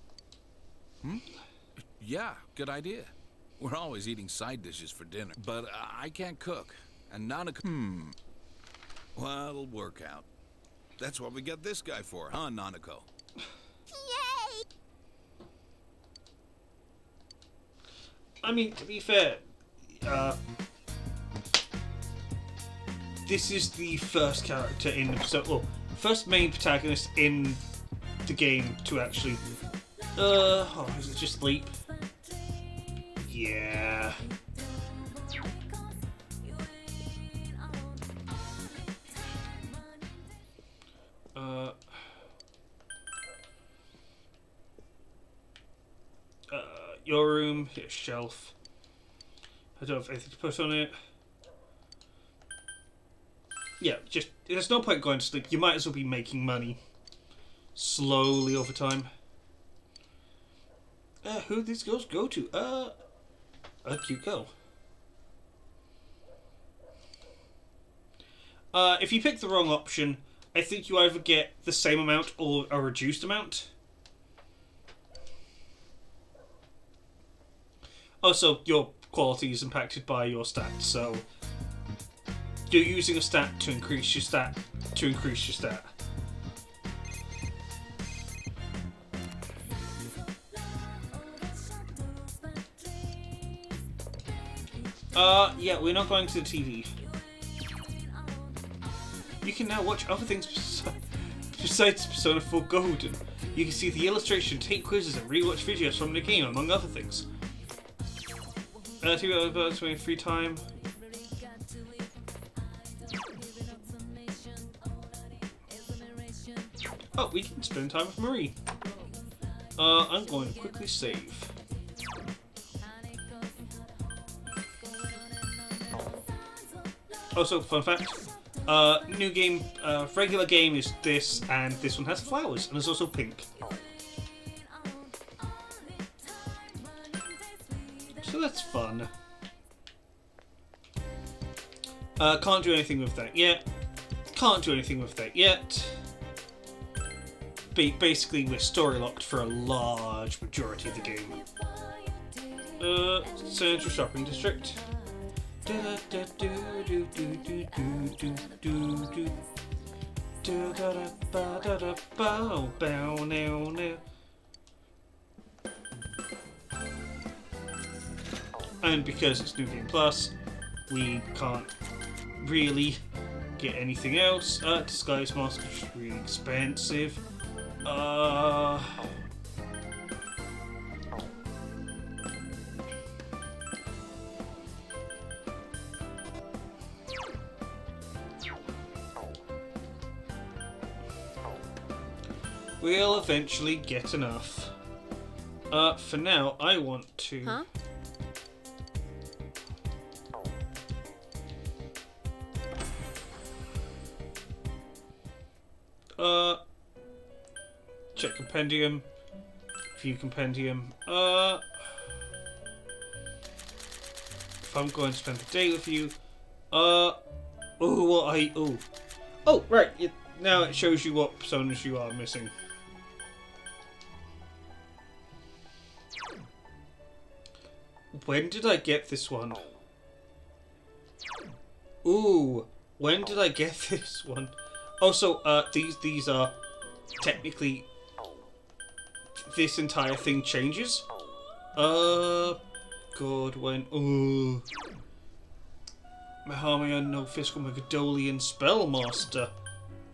I: Yeah, good idea. We're always eating side dishes for dinner. But I can't cook. And Nanako... Well, it'll work out. That's what we get this guy for, huh, Nanako?
G: Yay!
B: I mean, to be fair, this is the first character in the first main protagonist in the game to actually. Is it just Leap? Yeah. Your room, hit a shelf. I don't have anything to put on it. Yeah, just there's no point going to sleep. You might as well be making money slowly over time. Who did these girls go to? A cute girl. If you pick the wrong option, I think you either get the same amount or a reduced amount. Also, your quality is impacted by your stats, so you're using a stat to increase your stat to increase your stat. Yeah, we're not going to the TV. You can now watch other things besides Persona 4 Golden. You can see the illustration, take quizzes, and rewatch videos from the game, among other things. TV about free time. Oh, we can spend time with Marie. I'm going to quickly save. Also, fun fact, new game, regular game is this, and this one has flowers, and there's also pink. So that's fun. Can't do anything with that yet. Can't do anything with that yet. Basically, we're story locked for a large majority of the game. Central Shopping District. And because it's New Game Plus, we can't really get anything else. Disguise Mask is really expensive. We'll eventually get enough. For now, I want to...
G: Huh?
B: Check compendium. View compendium. If I'm going to spend the day with you, oh, right. Now it shows you what personas you are missing. When did I get this one? Ooh, when did I get this one? Also, these are technically this entire thing changes. God, when Mahamaya no Fiscal Megadolian Spellmaster.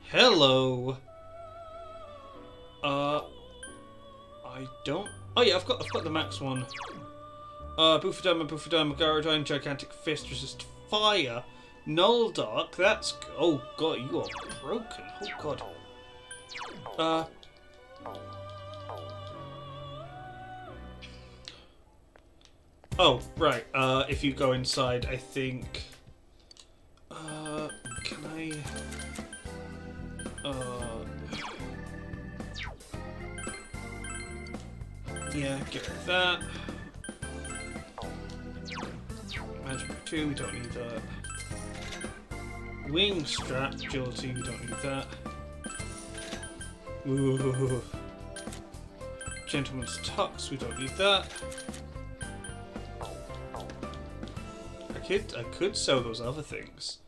B: Hello. I don't. Oh yeah, I've got the max one. Bufadama, Garodine, Gigantic Fist, Resist Fire, Null Dark. That's oh god, you are broken. Oh god. Oh right. If you go inside, I think. Can I? Yeah, get rid of that. Magic 2, we don't need that. Wing Strap, Agility, we don't need that. Ooh. Gentleman's Tux, we don't need that. I could sell those other things.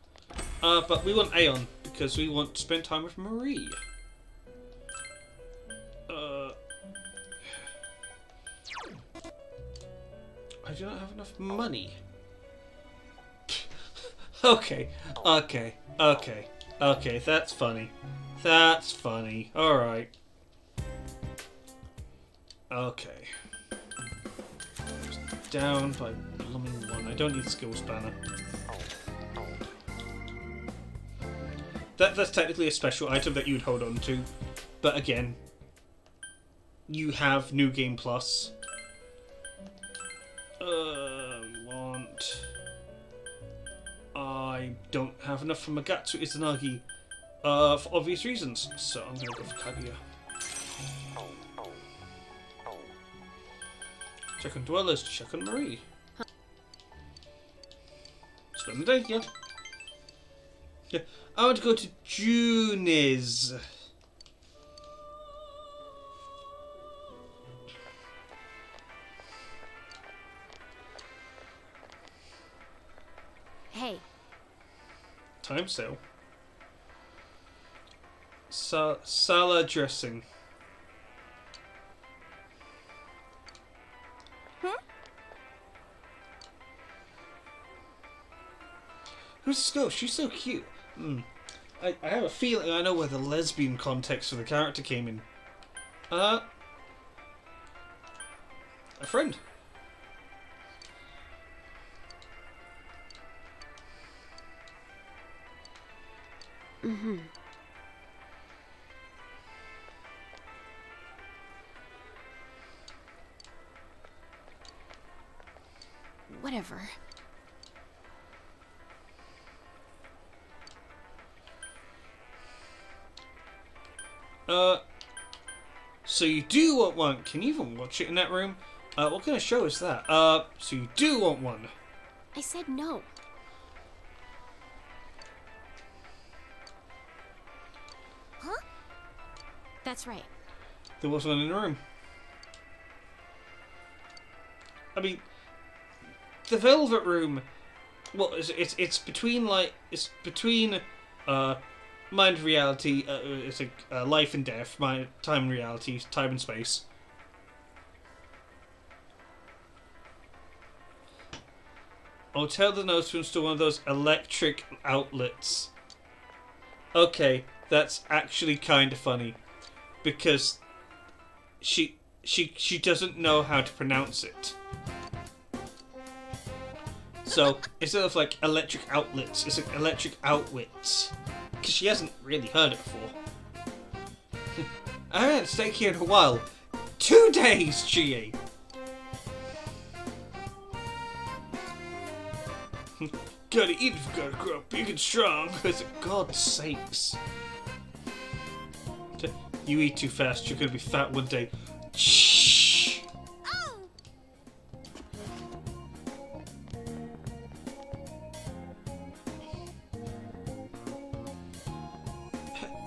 B: But we want Aeon, because we want to spend time with Marie. I do not have enough money. Okay, that's funny. That's funny. Alright. Okay. Just down by blooming one. I don't need skill spanner. That's technically a special item that you'd hold on to. But again, you have New Game Plus. I don't have enough for Magatsu Izanagi for obvious reasons, so I'm gonna go for Kaguya. Check on Dwellers, check on Marie. Spend the day, yeah. Yeah, I want to go to Juni's.
D: Hey,
B: Time sale. Salad dressing. Who's this girl? She's so cute. I have a feeling I know where the lesbian context of the character came in. A friend.
D: Whatever.
B: So you do want one. Can you even watch it in that room? What kind of show is that? So you do want one.
D: I said no. Huh? That's right.
B: There was one in the room. I mean, the Velvet Room. Well, it's between mind and reality. It's a life and death. Time and reality. Time and space. I'll tell the nurse to install one of those electric outlets. Okay, that's actually kind of funny, because she doesn't know how to pronounce it. So instead of like electric outlets, it's like electric outwits, because she hasn't really heard it before. I haven't had steak here in a while. 2 days, Chie. Gotta eat if you gotta grow up big and strong. For God's sakes. You eat too fast, you're gonna be fat one day. Shh.
G: Oh!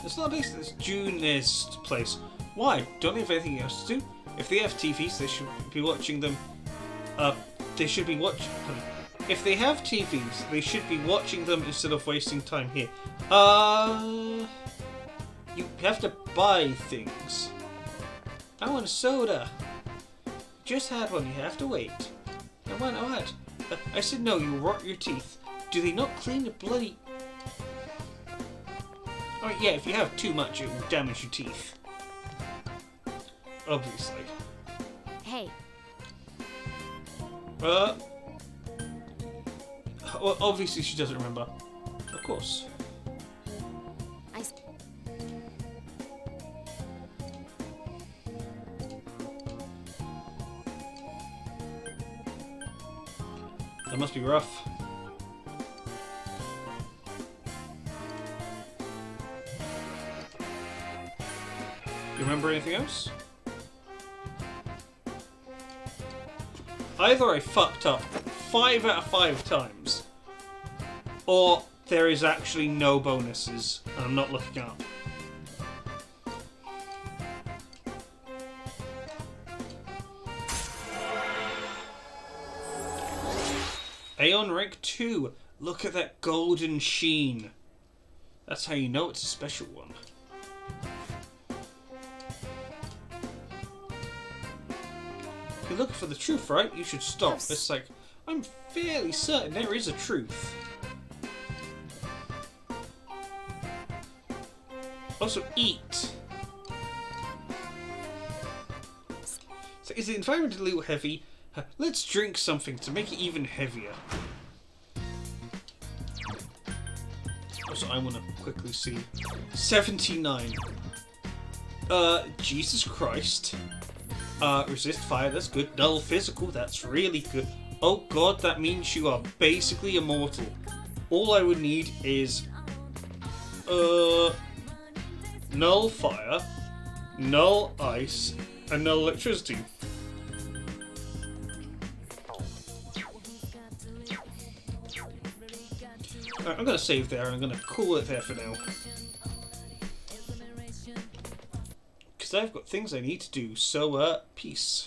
B: It's not based on this Juni's place. Why? Don't they have anything else to do? If they have TVs, they should be watching them. They should be watching them. If they have TVs, they should be watching them instead of wasting time here. You have to buy things. I want a soda. Just had one, you have to wait. I want what? I said no, you rot your teeth. Do they not clean the bloody... Oh yeah, if you have too much, it will damage your teeth. Obviously.
D: Hey,
B: Well, obviously she doesn't remember. Of course. That must be rough. You remember anything else? Either I fucked up 5 out of 5 times, or there is actually no bonuses, and I'm not looking up. Aeon rank 2. Look at that golden sheen. That's how you know it's a special one. You're looking for the truth, right? You should stop.
D: Yes.
B: It's like, I'm fairly certain there is a truth. Also, eat. So is the environment a little heavy? Let's drink something to make it even heavier. Also, I want to quickly see. 79. Jesus Christ. Resist fire, that's good. Null physical, that's really good. Oh god, that means you are basically immortal. All I would need is... null fire, null ice, and null electricity. Alright, I'm gonna save there, and I'm gonna call it there for now. Because I've got things I need to do, so, peace.